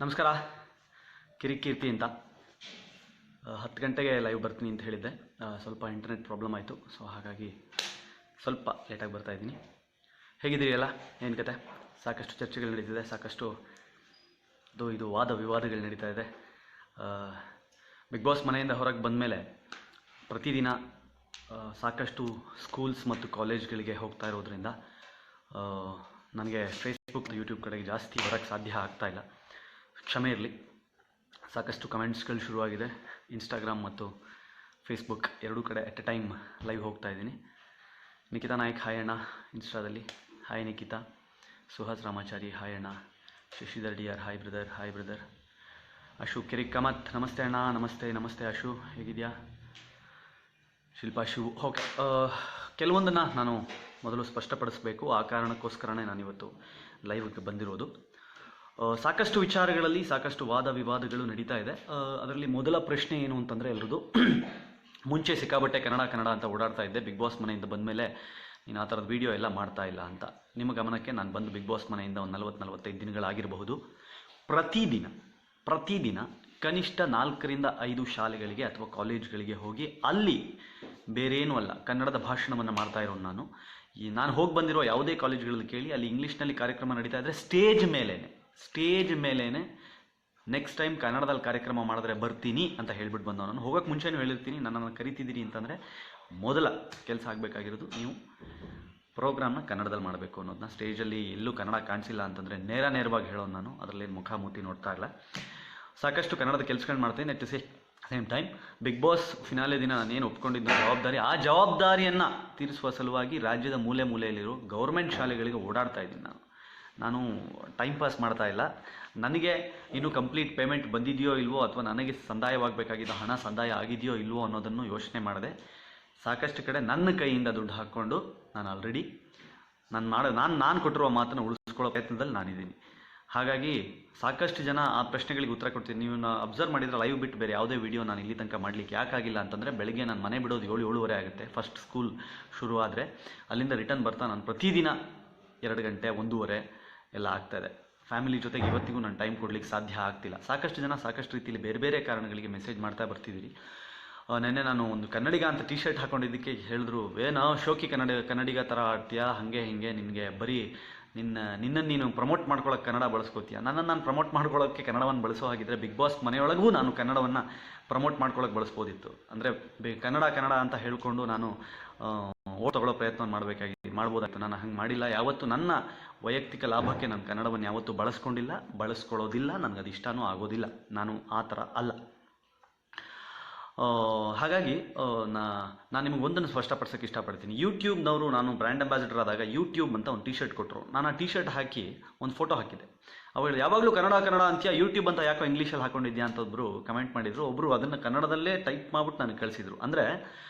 ನಮಸ್ಕಾರ. ಕಿರಿಕೀರ್ತಿ ಅಂತ 10 ಗಂಟೆಗೆ ಲೈವ್ ಬರ್ತೀನಿ ಅಂತ ಹೇಳಿದ್ದೆ. ಸ್ವಲ್ಪ ಇಂಟರ್ನೆಟ್ ಪ್ರಾಬ್ಲಮ್ ಆಯಿತು. ಸೊ ಹಾಗಾಗಿ ಸ್ವಲ್ಪ ಲೇಟಾಗಿ ಬರ್ತಾ ಇದ್ದೀನಿ. ಹೇಗಿದ್ದೀರಿ ಎಲ್ಲ? ಏನು ಕತೆ? ಸಾಕಷ್ಟು ಚರ್ಚೆಗಳು ನಡೀತಿದೆ, ಸಾಕಷ್ಟು ಇದು ವಾದ ವಿವಾದಗಳು ನಡೀತಾ ಇದೆ. ಬಿಗ್ ಬಾಸ್ ಮನೆಯಿಂದ ಹೊರಗೆ ಬಂದ ಮೇಲೆ ಪ್ರತಿದಿನ ಸಾಕಷ್ಟು ಸ್ಕೂಲ್ಸ್ ಮತ್ತು ಕಾಲೇಜ್ಗಳಿಗೆ ಹೋಗ್ತಾ ಇರೋದ್ರಿಂದ ನನಗೆ ಫೇಸ್ಬುಕ್ ಯೂಟ್ಯೂಬ್ ಕಡೆಗೆ ಜಾಸ್ತಿ ಬರೋಕ್ಕೆ ಸಾಧ್ಯ ಆಗ್ತಾಯಿಲ್ಲ. ಕ್ಷಮೆ ಇರಲಿ. ಸಾಕಷ್ಟು ಕಮೆಂಟ್ಸ್ಗಳು ಶುರುವಾಗಿದೆ. ಇನ್ಸ್ಟಾಗ್ರಾಮ್ ಮತ್ತು ಫೇಸ್ಬುಕ್ ಎರಡೂ ಕಡೆ ಎಟ್ ಎ ಟೈಮ್ ಲೈವ್ ಹೋಗ್ತಾ ಇದ್ದೀನಿ. ನಿಖಿತಾ ನಾಯಕ್ ಹಾಯ್ ಅಣ್ಣ ಇನ್ಸ್ಟಾದಲ್ಲಿ. ಹಾಯ್ ನಿಖಿತಾ. ಸುಹಾಸ್ ರಾಮಾಚಾರಿ ಹಾಯ್ ಅಣ್ಣ. Shashidhar D R hi brother. Hi brother. Ashu Kirik Kamath ನಮಸ್ತೆ ಅಣ್ಣ. ನಮಸ್ತೆ ನಮಸ್ತೆ ಅಶು, ಹೇಗಿದೆಯಾ? ಶಿಲ್ಪಾ ಶಿವು. ಓಕೆ, ಕೆಲವೊಂದನ್ನು ನಾನು ಮೊದಲು ಸ್ಪಷ್ಟಪಡಿಸಬೇಕು. ಆ ಕಾರಣಕ್ಕೋಸ್ಕರನೇ ನಾನಿವತ್ತು ಲೈವ್ಗೆ ಬಂದಿರೋದು. ಸಾಕಷ್ಟು ವಿಚಾರಗಳಲ್ಲಿ ಸಾಕಷ್ಟು ವಾದ ವಿವಾದಗಳು ನಡೀತಾ ಇದೆ. ಅದರಲ್ಲಿ ಮೊದಲ ಪ್ರಶ್ನೆ ಏನು ಅಂತಂದರೆ, ಎಲ್ಲರದು ಮುಂಚೆ ಸಿಕ್ಕಾಬಟ್ಟೆ ಕನ್ನಡ ಅಂತ ಓಡಾಡ್ತಾ ಇದ್ದೆ. ಬಿಗ್ ಬಾಸ್ ಮನೆಯಿಂದ ಬಂದಮೇಲೆ ನೀನು ಆ ಥರದ ವೀಡಿಯೋ ಎಲ್ಲ ಮಾಡ್ತಾ ಇಲ್ಲ ಅಂತ. ನಿಮ್ಮ ಗಮನಕ್ಕೆ ನಾನು ಬಂದು ಬಿಗ್ ಬಾಸ್ ಮನೆಯಿಂದ ಒಂದು 40-45 ದಿನಗಳಾಗಿರಬಹುದು. ಪ್ರತಿದಿನ ಕನಿಷ್ಠ 4ರಿಂದ 5 ಶಾಲೆಗಳಿಗೆ ಅಥವಾ ಕಾಲೇಜ್ಗಳಿಗೆ ಹೋಗಿ ಅಲ್ಲಿ ಬೇರೇನೂ ಅಲ್ಲ, ಕನ್ನಡದ ಭಾಷಣವನ್ನು ಮಾಡ್ತಾ ಇರೋನು ನಾನು. ನಾನು ಹೋಗಿ ಬಂದಿರೋ ಯಾವುದೇ ಕಾಲೇಜ್ಗಳಲ್ಲಿ ಕೇಳಿ, ಅಲ್ಲಿ ಇಂಗ್ಲೀಷ್ನಲ್ಲಿ ಕಾರ್ಯಕ್ರಮ ನಡೀತಾ ಇದ್ದರೆ ಸ್ಟೇಜ್ ಮೇಲೇ ನೆಕ್ಸ್ಟ್ ಟೈಮ್ ಕನ್ನಡದಲ್ಲಿ ಕಾರ್ಯಕ್ರಮ ಮಾಡಿದ್ರೆ ಬರ್ತೀನಿ ಅಂತ ಹೇಳ್ಬಿಟ್ಟು ಬಂದವ. ನಾನು ಹೋಗೋಕ್ಕೆ ಮುಂಚೆನೂ ಹೇಳಿರ್ತೀನಿ, ನನ್ನನ್ನು ಕರಿತಿದ್ದೀರಿ ಅಂತಂದರೆ ಮೊದಲ ಕೆಲಸ ಆಗಬೇಕಾಗಿರೋದು ನೀವು ಪ್ರೋಗ್ರಾಮ್ನ ಕನ್ನಡದಲ್ಲಿ ಮಾಡಬೇಕು ಅನ್ನೋದನ್ನ. ಸ್ಟೇಜಲ್ಲಿ ಎಲ್ಲೂ ಕನ್ನಡ ಕಾಣಿಸಿಲ್ಲ ಅಂತಂದರೆ ನೇರವಾಗಿ ಹೇಳೋನು ನಾನು. ಅದರಲ್ಲೇನು ಮುಖಾಮುಖಿ ನೋಡ್ತಾ ಇಲ್ಲ. ಸಾಕಷ್ಟು ಕನ್ನಡದ ಕೆಲಸಗಳು ಮಾಡ್ತೀನಿ. At the same time Bigg Boss finale ದಿನ ನಾನೇನು ಒಪ್ಕೊಂಡಿದ್ದ ಜವಾಬ್ದಾರಿ, ಆ ಜವಾಬ್ದಾರಿಯನ್ನು ತೀರಿಸುವ ಸಲುವಾಗಿ ರಾಜ್ಯದ ಮೂಲೆ ಮೂಲೆಯಲ್ಲಿರೋ ಗೌರ್ಮೆಂಟ್ ಶಾಲೆಗಳಿಗೆ ಓಡಾಡ್ತಾ ಇದ್ದೀನಿ ನಾನು ಟೈಮ್ ಪಾಸ್ ಮಾಡ್ತಾ ಇಲ್ಲ. ನನಗೆ ಇನ್ನೂ ಕಂಪ್ಲೀಟ್ ಪೇಮೆಂಟ್ ಬಂದಿದೆಯೋ ಇಲ್ವೋ, ಅಥವಾ ನನಗೆ ಸಂದಾಯವಾಗಬೇಕಾಗಿದ್ದ ಹಣ ಸಂದಾಯ ಆಗಿದೆಯೋ ಇಲ್ವೋ ಅನ್ನೋದನ್ನು ಯೋಚನೆ ಮಾಡಿದೆ. ಸಾಕಷ್ಟು ಕಡೆ ನನ್ನ ಕೈಯಿಂದ ದುಡ್ಡು ಹಾಕ್ಕೊಂಡು ನಾನು ಆಲ್ರೆಡಿ ನಾನು ಕೊಟ್ಟಿರುವ ಮಾತನ್ನು ಉಳಿಸ್ಕೊಳ್ಳೋ ಪ್ರಯತ್ನದಲ್ಲಿ ನಾನಿದ್ದೀನಿ. ಹಾಗಾಗಿ ಸಾಕಷ್ಟು ಜನ ಆ ಪ್ರಶ್ನೆಗಳಿಗೆ ಉತ್ತರ ಕೊಡ್ತೀನಿ. ನೀವು ಅಬ್ಸರ್ವ್ ಮಾಡಿದರೆ ಲೈವ್ ಬಿಟ್ಟು ಬೇರೆ ಯಾವುದೇ ವೀಡಿಯೋ ನಾನು ಇಲ್ಲಿ ತನಕ ಮಾಡಲಿಕ್ಕೆ ಯಾಕಾಗಿಲ್ಲ ಅಂತಂದರೆ, ಬೆಳಗ್ಗೆ ನಾನು ಮನೆ ಬಿಡೋದು 7-7:30 ಆಗುತ್ತೆ. ಫಸ್ಟ್ ಸ್ಕೂಲ್ ಶುರು ಆದರೆ ಅಲ್ಲಿಂದ ರಿಟರ್ನ್ ಬರ್ತಾ ನಾನು ಪ್ರತಿದಿನ 2 ಗಂಟೆ 1:30 ಎಲ್ಲ ಆಗ್ತಾಯಿದೆ. ಫ್ಯಾಮಿಲಿ ಜೊತೆಗೆ ಇವತ್ತಿಗೂ ನಾನು ಟೈಮ್ ಕೊಡಲಿಕ್ಕೆ ಸಾಧ್ಯ ಆಗ್ತಿಲ್ಲ. ಸಾಕಷ್ಟು ಜನ ಸಾಕಷ್ಟು ರೀತಿಯಲ್ಲಿ ಬೇರೆ ಬೇರೆ ಕಾರಣಗಳಿಗೆ ಮೆಸೇಜ್ ಮಾಡ್ತಾ ಬರ್ತಿದ್ದೀರಿ. ನೆನ್ನೆ ನಾನು ಒಂದು ಕನ್ನಡಿಗ ಅಂತ ಟಿ ಶರ್ಟ್ ಹಾಕೊಂಡಿದ್ದಕ್ಕೆ ಹೇಳಿದ್ರು, ಏನೋ ಶೋಕಿ ಕನ್ನಡಿಗ ಥರ ಆಡ್ತೀಯಾ, ಹಾಗೆ ಹಿಂಗೆ, ನಿನಗೆ ಬರೀ ನಿನ್ನನ್ನು ನೀನು ಪ್ರಮೋಟ್ ಮಾಡ್ಕೊಳ್ಳೋಕೆ ಕನ್ನಡ ಬಳಸ್ಕೋತೀಯ. ನನ್ನನ್ನು ನಾನು ಪ್ರಮೋಟ್ ಮಾಡ್ಕೊಳ್ಳೋಕ್ಕೆ ಕನ್ನಡವನ್ನು ಬಳಸೋ ಹಾಗಿದ್ರೆ ಬಿಗ್ ಬಾಸ್ ಮನೆಯೊಳಗೂ ನಾನು ಕನ್ನಡವನ್ನು ಪ್ರಮೋಟ್ ಮಾಡ್ಕೊಳ್ಳೋಕೆ ಬಳಸ್ಬೋದಿತ್ತು. ಅಂದರೆ ಕನ್ನಡ ಅಂತ ಹೇಳಿಕೊಂಡು ನಾನು ಓಟ್ ತಗೊಳ್ಳೋ ಪ್ರಯತ್ನ ಮಾಡ್ಬೋದಾಯ್ತು. ನಾನು ಹಂಗೆ ಮಾಡಿಲ್ಲ. ಯಾವತ್ತೂ ನನ್ನ ವೈಯಕ್ತಿಕ ಲಾಭಕ್ಕೆ ನಾನು ಕನ್ನಡವನ್ನು ಯಾವತ್ತೂ ಬಳಸ್ಕೊಳ್ಳೋದಿಲ್ಲ. ನನಗದು ಇಷ್ಟನೂ ಆಗೋದಿಲ್ಲ. ನಾನು ಆ ಥರ ಅಲ್ಲ. ಹಾಗಾಗಿ ನಾನು ನಿಮಗೆ ಒಂದನ್ನು ಸ್ಪಷ್ಟಪಡಿಸೋಕ್ಕೆ ಇಷ್ಟಪಡ್ತೀನಿ. ಯೂಟ್ಯೂಬ್ನವರು, ನಾನು ಬ್ರ್ಯಾಂಡ್ ಅಂಬಾಸಿಡರ್ ಆದಾಗ ಯೂಟ್ಯೂಬ್ ಅಂತ ಒಂದು ಟಿ ಶರ್ಟ್ ಕೊಟ್ಟರು. ನಾನು ಆ ಟಿ ಶರ್ಟ್ ಹಾಕಿ ಒಂದು ಫೋಟೋ ಹಾಕಿದ್ದೆ. ಅವಾಗ ಯಾವಾಗಲೂ ಕನ್ನಡ ಅಂತೀಯ, ಯೂಟ್ಯೂಬ್ ಅಂತ ಯಾಕೋ ಇಂಗ್ಲೀಷಲ್ಲಿ ಹಾಕೊಂಡಿದ್ಯಾ ಅಂತ ಒಬ್ಬರು ಕಮೆಂಟ್ ಮಾಡಿದರು. ಒಬ್ಬರು ಅದನ್ನು ಕನ್ನಡದಲ್ಲೇ ಟೈಪ್ ಮಾಡಿಬಿಟ್ಟು ನನಗೆ ಕಳಿಸಿದರು. ಅಂದರೆ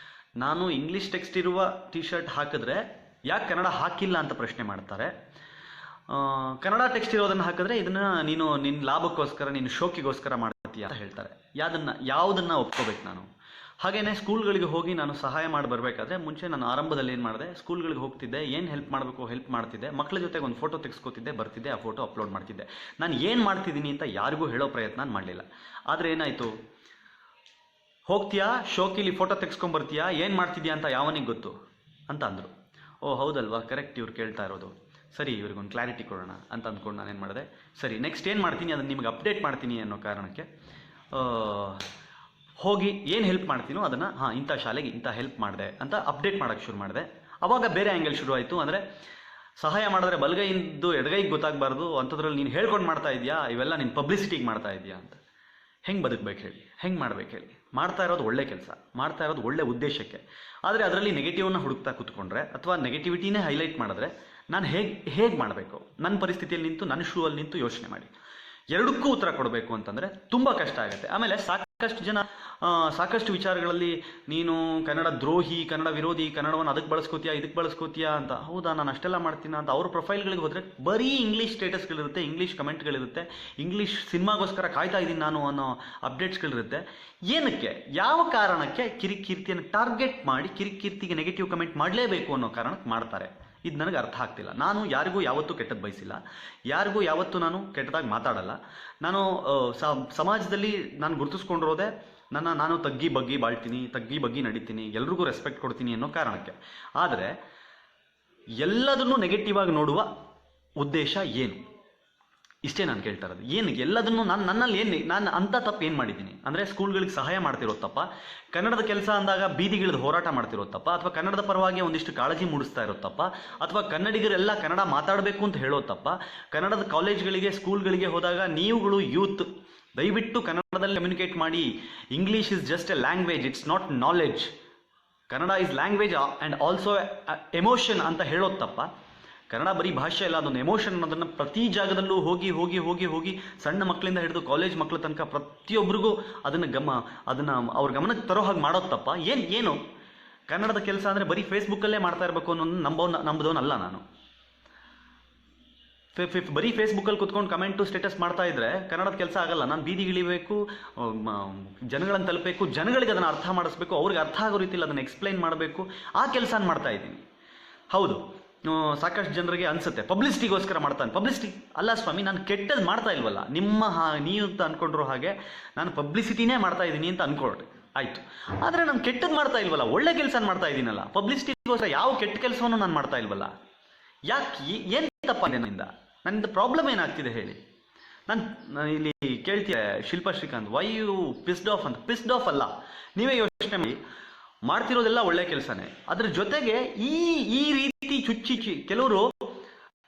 ನಾನು ಇಂಗ್ಲೀಷ್ ಟೆಕ್ಸ್ಟ್ ಇರುವ ಟಿ ಶರ್ಟ್ ಹಾಕಿದ್ರೆ ಯಾಕೆ ಕನ್ನಡ ಹಾಕಿಲ್ಲ ಅಂತ ಪ್ರಶ್ನೆ ಮಾಡ್ತಾರೆ. ಕನ್ನಡ ಟೆಕ್ಸ್ಟ್ ಇರೋದನ್ನು ಹಾಕಿದ್ರೆ ಇದನ್ನು ನೀನು ನಿನ್ನ ಲಾಭಕ್ಕೋಸ್ಕರ, ನೀನು ಶೋಕಿಗೋಸ್ಕರ ಮಾಡ್ತೀಯ ಅಂತ ಹೇಳ್ತಾರೆ. ಯಾವುದನ್ನು ಒಪ್ಕೋಬೇಕು ನಾನು? ಹಾಗೆಯೇ ಸ್ಕೂಲ್ಗಳಿಗೆ ಹೋಗಿ ನಾನು ಸಹಾಯ ಮಾಡಿ ಬರಬೇಕಾದ್ರೆ ಮುಂಚೆ ನಾನು ಆರಂಭದಲ್ಲಿ ಏನು ಮಾಡಿದೆ, ಸ್ಕೂಲ್ಗಳಿಗೆ ಹೋಗ್ತಿದ್ದೆ, ಏನು ಹೆಲ್ಪ್ ಮಾಡಬೇಕು ಹೆಲ್ಪ್ ಮಾಡ್ತಿದ್ದೆ. ಮಕ್ಕಳ ಜೊತೆಗೆ ಒಂದು ಫೋಟೋ ತೆಗೆಸ್ಕೋತಿದ್ದೆ, ಬರ್ತಿದ್ದೆ, ಆ ಫೋಟೋ ಅಪ್ಲೋಡ್ ಮಾಡ್ತಿದ್ದೆ. ನಾನು ಏನು ಮಾಡ್ತಿದ್ದೀನಿ ಅಂತ ಯಾರಿಗೂ ಹೇಳೋ ಪ್ರಯತ್ನ ಮಾಡಲಿಲ್ಲ. ಆದರೆ ಏನಾಯಿತು, ಹೋಗ್ತೀಯಾ ಶೋಕಿಲಿ ಫೋಟೋ ತೆಗೆಸ್ಕೊಂಬರ್ತೀಯಾ, ಏನು ಮಾಡ್ತಿದ್ಯಾ ಅಂತ ಯಾವನಿಗೆ ಗೊತ್ತು ಅಂತ ಅಂದರು. ಓ ಹೌದಲ್ವಾ, ಕರೆಕ್ಟ್, ಇವ್ರು ಕೇಳ್ತಾ ಇರೋದು ಸರಿ, ಇವ್ರಿಗೊಂದು ಕ್ಲಾರಿಟಿ ಕೊಡೋಣ ಅಂತ ಅಂದ್ಕೊಂಡು ನಾನೇನು ಮಾಡಿದೆ, ಸರಿ ನೆಕ್ಸ್ಟ್ ಏನು ಮಾಡ್ತೀನಿ ಅದನ್ನು ನಿಮಗೆ ಅಪ್ಡೇಟ್ ಮಾಡ್ತೀನಿ ಅನ್ನೋ ಕಾರಣಕ್ಕೆ ಹೋಗಿ ಏನು ಹೆಲ್ಪ್ ಮಾಡ್ತೀನೋ ಅದನ್ನು ಇಂಥ ಶಾಲೆಗೆ ಇಂಥ ಹೆಲ್ಪ್ ಮಾಡಿದೆ ಅಂತ ಅಪ್ಡೇಟ್ ಮಾಡೋಕ್ಕೆ ಶುರು ಮಾಡಿದೆ. ಆವಾಗ ಬೇರೆ ಆ್ಯಂಗಲ್ ಶುರು ಆಯಿತು. ಅಂದರೆ ಸಹಾಯ ಮಾಡಿದ್ರೆ ಬಲಗೈಯಿಂದ ಎಡಗೈಗೆ ಗೊತ್ತಾಗಬಾರ್ದು, ಅಂಥದ್ರಲ್ಲಿ ನೀನು ಹೇಳ್ಕೊಂಡು ಮಾಡ್ತಾ ಇದೆಯಾ, ಇವೆಲ್ಲ ನೀನು ಪಬ್ಲಿಸಿಟಿಗೆ ಮಾಡ್ತಾ ಇದೆಯಾ ಅಂತ. ಹೆಂಗೆ ಬದುಕಬೇಕು ಹೇಳಿ, ಹೆಂಗೆ ಮಾಡಬೇಕು ಹೇಳಿ? ಮಾಡ್ತಾ ಇರೋದು ಒಳ್ಳೆ ಕೆಲಸ, ಮಾಡ್ತಾ ಇರೋದು ಒಳ್ಳೆ ಉದ್ದೇಶಕ್ಕೆ. ಆದರೆ ಅದರಲ್ಲಿ ನೆಗೆಟಿವ್ನ ಹುಡುಕ್ತಾ ಕೂತ್ಕೊಂಡ್ರೆ ಅಥವಾ ನೆಗೆಟಿವಿಟಿನೇ ಹೈಲೈಟ್ ಮಾಡಿದ್ರೆ ನಾನು ಹೇಗೆ ಮಾಡಬೇಕು? ನನ್ನ ಪರಿಸ್ಥಿತಿಯಲ್ಲಿ ನಿಂತು, ನನ್ನ ಶೂ ಅಲ್ಲಿ ನಿಂತು ಯೋಚನೆ ಮಾಡಿ. ಎರಡಕ್ಕೂ ಉತ್ತರ ಕೊಡಬೇಕು ಅಂತಂದರೆ ತುಂಬ ಕಷ್ಟ ಆಗುತ್ತೆ. ಆಮೇಲೆ ಸಾಕಷ್ಟು ಜನ ಸಾಕಷ್ಟು ವಿಚಾರಗಳಲ್ಲಿ ನೀನು ಕನ್ನಡ ದ್ರೋಹಿ, ಕನ್ನಡ ವಿರೋಧಿ, ಕನ್ನಡವನ್ನು ಅದಕ್ಕೆ ಬಳಸ್ಕೋತೀಯಾ ಇದಕ್ಕೆ ಬಳಸ್ಕೋತೀಯಾ ಅಂತ. ಹೌದಾ, ನಾನು ಅಷ್ಟೆಲ್ಲ ಮಾಡ್ತೀನ ಅಂತ ಅವ್ರ ಪ್ರೊಫೈಲ್ಗಳಿಗೆ ಹೋದರೆ ಬರೀ ಇಂಗ್ಲೀಷ್ ಸ್ಟೇಟಸ್ಗಳಿರುತ್ತೆ, ಇಂಗ್ಲೀಷ್ ಕಮೆಂಟ್ಗಳಿರುತ್ತೆ, ಇಂಗ್ಲೀಷ್ ಸಿನಿಮಾಗೋಸ್ಕರ ಕಾಯ್ತಾ ಇದ್ದೀನಿ ನಾನು ಅನ್ನೋ ಅಪ್ಡೇಟ್ಸ್ಗಳಿರುತ್ತೆ. ಏನಕ್ಕೆ, ಯಾವ ಕಾರಣಕ್ಕೆ ಕಿರಿಕೀರ್ತಿಯನ್ನು ಟಾರ್ಗೆಟ್ ಮಾಡಿ ಕಿರಿಕೀರ್ತಿಗೆ ನೆಗೆಟಿವ್ ಕಮೆಂಟ್ ಮಾಡಲೇಬೇಕು ಅನ್ನೋ ಕಾರಣಕ್ಕೆ ಮಾಡ್ತಾರೆ. ಇದು ನನಗೆ ಅರ್ಥ ಆಗ್ತಿಲ್ಲ. ನಾನು ಯಾರಿಗೂ ಯಾವತ್ತೂ ಕೆಟ್ಟದ್ದು ಬಯಸಿಲ್ಲ, ಯಾರಿಗೂ ಯಾವತ್ತೂ ನಾನು ಕೆಟ್ಟದಾಗಿ ಮಾತಾಡಲ್ಲ. ನಾನು ಸಮಾಜದಲ್ಲಿ ನಾನು ಗುರುತಿಸ್ಕೊಂಡಿರೋದೆ ನಾನು ತಗ್ಗಿ ಬಗ್ಗಿ ಬಾಳ್ತೀನಿ, ತಗ್ಗಿ ಬಗ್ಗಿ ನಡೀತೀನಿ, ಎಲ್ರಿಗೂ ರೆಸ್ಪೆಕ್ಟ್ ಕೊಡ್ತೀನಿ ಅನ್ನೋ ಕಾರಣಕ್ಕೆ. ಆದರೆ ಎಲ್ಲದನ್ನು ನೆಗೆಟಿವ್ ಆಗಿ ನೋಡುವ ಉದ್ದೇಶ ಏನು? ಇಷ್ಟೇ ನಾನು ಕೇಳ್ತಾ ಇರೋದು. ಏನು ಎಲ್ಲದನ್ನು ನನ್ನಲ್ಲಿ ನಾನು ಅಂಥ ತಪ್ಪು ಏನು ಮಾಡಿದ್ದೀನಿ ಅಂದರೆ, ಸ್ಕೂಲ್ಗಳಿಗೆ ಸಹಾಯ ಮಾಡ್ತಿರೋದು ತಪ್ಪ, ಕನ್ನಡದ ಕೆಲಸ ಅಂದಾಗ ಬೀದಿಗಿಳಿದು ಹೋರಾಟ ಮಾಡ್ತಿರೋದು ತಪ್ಪ, ಅಥವಾ ಕನ್ನಡದ ಪರವಾಗಿ ಒಂದಿಷ್ಟು ಕಾಳಜಿ ಮೂಡಿಸ್ತಾ ಇರೋದು ತಪ್ಪ, ಅಥವಾ ಕನ್ನಡಿಗರೆಲ್ಲ ಕನ್ನಡ ಮಾತಾಡಬೇಕು ಅಂತ ಹೇಳೋದು ತಪ್ಪ, ಕನ್ನಡದ ಕಾಲೇಜ್ಗಳಿಗೆ ಸ್ಕೂಲ್ಗಳಿಗೆ ಹೋದಾಗ ನೀವುಗಳು ಯೂತ್ ದಯವಿಟ್ಟು ಕನ್ನಡದಲ್ಲಿ ಕಮ್ಯುನಿಕೇಟ್ ಮಾಡಿ, English is just A language, it's not knowledge, Kannada is language and also emotion ಅಂತ ಹೇಳೋದು ತಪ್ಪ. ಕನ್ನಡ ಬರೀ ಭಾಷೆ ಇಲ್ಲ, ಅದೊಂದು ಎಮೋಷನ್ ಅನ್ನೋದನ್ನು ಪ್ರತಿ ಜಾಗದಲ್ಲೂ ಹೋಗಿ ಹೋಗಿ ಹೋಗಿ ಹೋಗಿ ಸಣ್ಣ ಮಕ್ಕಳಿಂದ ಹಿಡಿದು ಕಾಲೇಜ್ ಮಕ್ಕಳ ತನಕ ಪ್ರತಿಯೊಬ್ಬರಿಗೂ ಅದನ್ನು ಅವ್ರ ಗಮನಕ್ಕೆ ತರೋ ಹಾಗೆ ಮಾಡೋದು ತಪ್ಪ. ಏನು ಕನ್ನಡದ ಕೆಲಸ ಅಂದರೆ ಬರೀ ಫೇಸ್ಬುಕ್ಕಲ್ಲೇ ಮಾಡ್ತಾ ಇರಬೇಕು ಅನ್ನೋ ನಂಬೋದವನಲ್ಲ ನಾನು. ಬರೀ ಫೇಸ್ಬುಕ್ಕಲ್ಲಿ ಕುತ್ಕೊಂಡು ಕಮೆಂಟು ಸ್ಟೇಟಸ್ ಮಾಡ್ತಾ ಇದ್ರೆ ಕನ್ನಡದ ಕೆಲಸ ಆಗಲ್ಲ. ನಾನು ಬೀದಿಗಿಳಿಬೇಕು, ಜನಗಳನ್ನು ತಲುಪಬೇಕು, ಜನಗಳಿಗೆ ಅದನ್ನು ಅರ್ಥ ಮಾಡಿಸ್ಬೇಕು, ಅವ್ರಿಗೆ ಅರ್ಥ ಆಗೋ ರೀತಿಯಲ್ಲಿ ಅದನ್ನು ಎಕ್ಸ್ಪ್ಲೈನ್ ಮಾಡಬೇಕು, ಆ ಕೆಲಸ ಮಾಡ್ತಾ ಇದ್ದೀನಿ. ಹೌದು, ಸಾಕಷ್ಟು ಜನರಿಗೆ ಅನಿಸುತ್ತೆ ಪಬ್ಲಿಸಿಟಿಗೋಸ್ಕರ ಮಾಡ್ತಾನೆ. ಪಬ್ಲಿಸಿಟಿ ಅಲ್ಲ ಸ್ವಾಮಿ, ನಾನು ಕೆಟ್ಟದ್ದು ಮಾಡ್ತಾ ಇಲ್ವಲ್ಲ. ನೀವು ಅಂತ ಅಂದ್ಕೊಂಡಿರೋ ಹಾಗೆ ನಾನು ಪಬ್ಲಿಸಿಟಿನೇ ಮಾಡ್ತಾ ಇದ್ದೀನಿ ಅಂತ ಅಂದ್ಕೊಳ್ರಿ, ಆಯಿತು. ಆದರೆ ನಾನು ಕೆಟ್ಟದ್ದು ಮಾಡ್ತಾ ಇಲ್ವಲ್ಲ, ಒಳ್ಳೆ ಕೆಲಸ ಮಾಡ್ತಾ ಇದ್ದೀನಲ್ಲ. ಪಬ್ಲಿಸಿಟಿಗೋಸ್ಕರ ಯಾವ ಕೆಟ್ಟ ಕೆಲಸವನ್ನು ನಾನು ಮಾಡ್ತಾ ಇಲ್ವಲ್ಲ. ಯಾಕೆ, ಏನು ತಪ್ಪ ನನ್ನಿಂದ ಪ್ರಾಬ್ಲಮ್ ಏನಾಗ್ತಿದೆ ಹೇಳಿ? ನಾನು ಇಲ್ಲಿ ಕೇಳ್ತೀಯ Shilpa Srikanth, why you pissed off ಅಂತ. ಪಿಸ್ಡ್ ಆಫ್ ಅಲ್ಲ, ನೀವೇ ಯೋಚನೆ ಮಾಡಿ, ಮಾಡ್ತಿರೋದೆಲ್ಲ ಒಳ್ಳೆ ಕೆಲಸನೇ. ಅದ್ರ ಜೊತೆಗೆ ಈ ರೀತಿ ಚುಚ್ಚಿ ಕೆಲವರು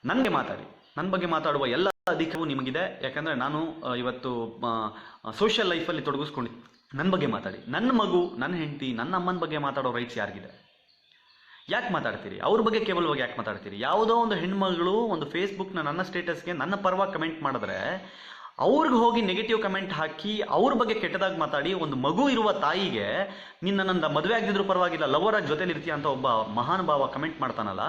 ನನ್ನ ಬಗ್ಗೆ ಮಾತಾಡುವ ಎಲ್ಲ ಅಧಿಕಾರವೂ ನಿಮಗಿದೆ. ಯಾಕಂದರೆ ನಾನು ಇವತ್ತು ಸೋಷಿಯಲ್ ಲೈಫಲ್ಲಿ ತೊಡಗಿಸ್ಕೊಂಡು ನನ್ನ ಬಗ್ಗೆ ಮಾತಾಡಿ, ನನ್ನ ಮಗು, ನನ್ನ ಹೆಂಡತಿ, ನನ್ನ ಅಮ್ಮನ ಬಗ್ಗೆ ಮಾತಾಡೋ ರೈಟ್ಸ್ ಯಾರಿಗಿದೆ? ಯಾಕೆ ಮಾತಾಡ್ತೀರಿ? ಅವ್ರ ಬಗ್ಗೆ ಕೇವಲವಾಗಿ ಯಾಕೆ ಮಾತಾಡ್ತೀರಿ? ಯಾವುದೋ ಒಂದು ಹೆಣ್ಮಗಳು ಒಂದು ಫೇಸ್ಬುಕ್ನ ನನ್ನ ಸ್ಟೇಟಸ್ಗೆ ನನ್ನ ಪರವಾಗಿ ಕಮೆಂಟ್ ಮಾಡಿದ್ರೆ ಅವ್ರಿಗೆ ಹೋಗಿ ನೆಗೆಟಿವ್ ಕಮೆಂಟ್ ಹಾಕಿ ಅವ್ರ ಬಗ್ಗೆ ಕೆಟ್ಟದಾಗಿ ಮಾತಾಡಿ, ಒಂದು ಮಗು ಇರುವ ತಾಯಿಗೆ ನನ್ನ ಮದುವೆ ಆಗದಿದ್ರು ಪರವಾಗಿಲ್ಲ, ಲವರ್ ಆಗಿ ಜೊತೆಲಿ ಇರ್ತೀಯ ಅಂತ ಒಬ್ಬ ಮಹಾನುಭಾವ ಕಮೆಂಟ್ ಮಾಡ್ತಾನಲ್ಲ,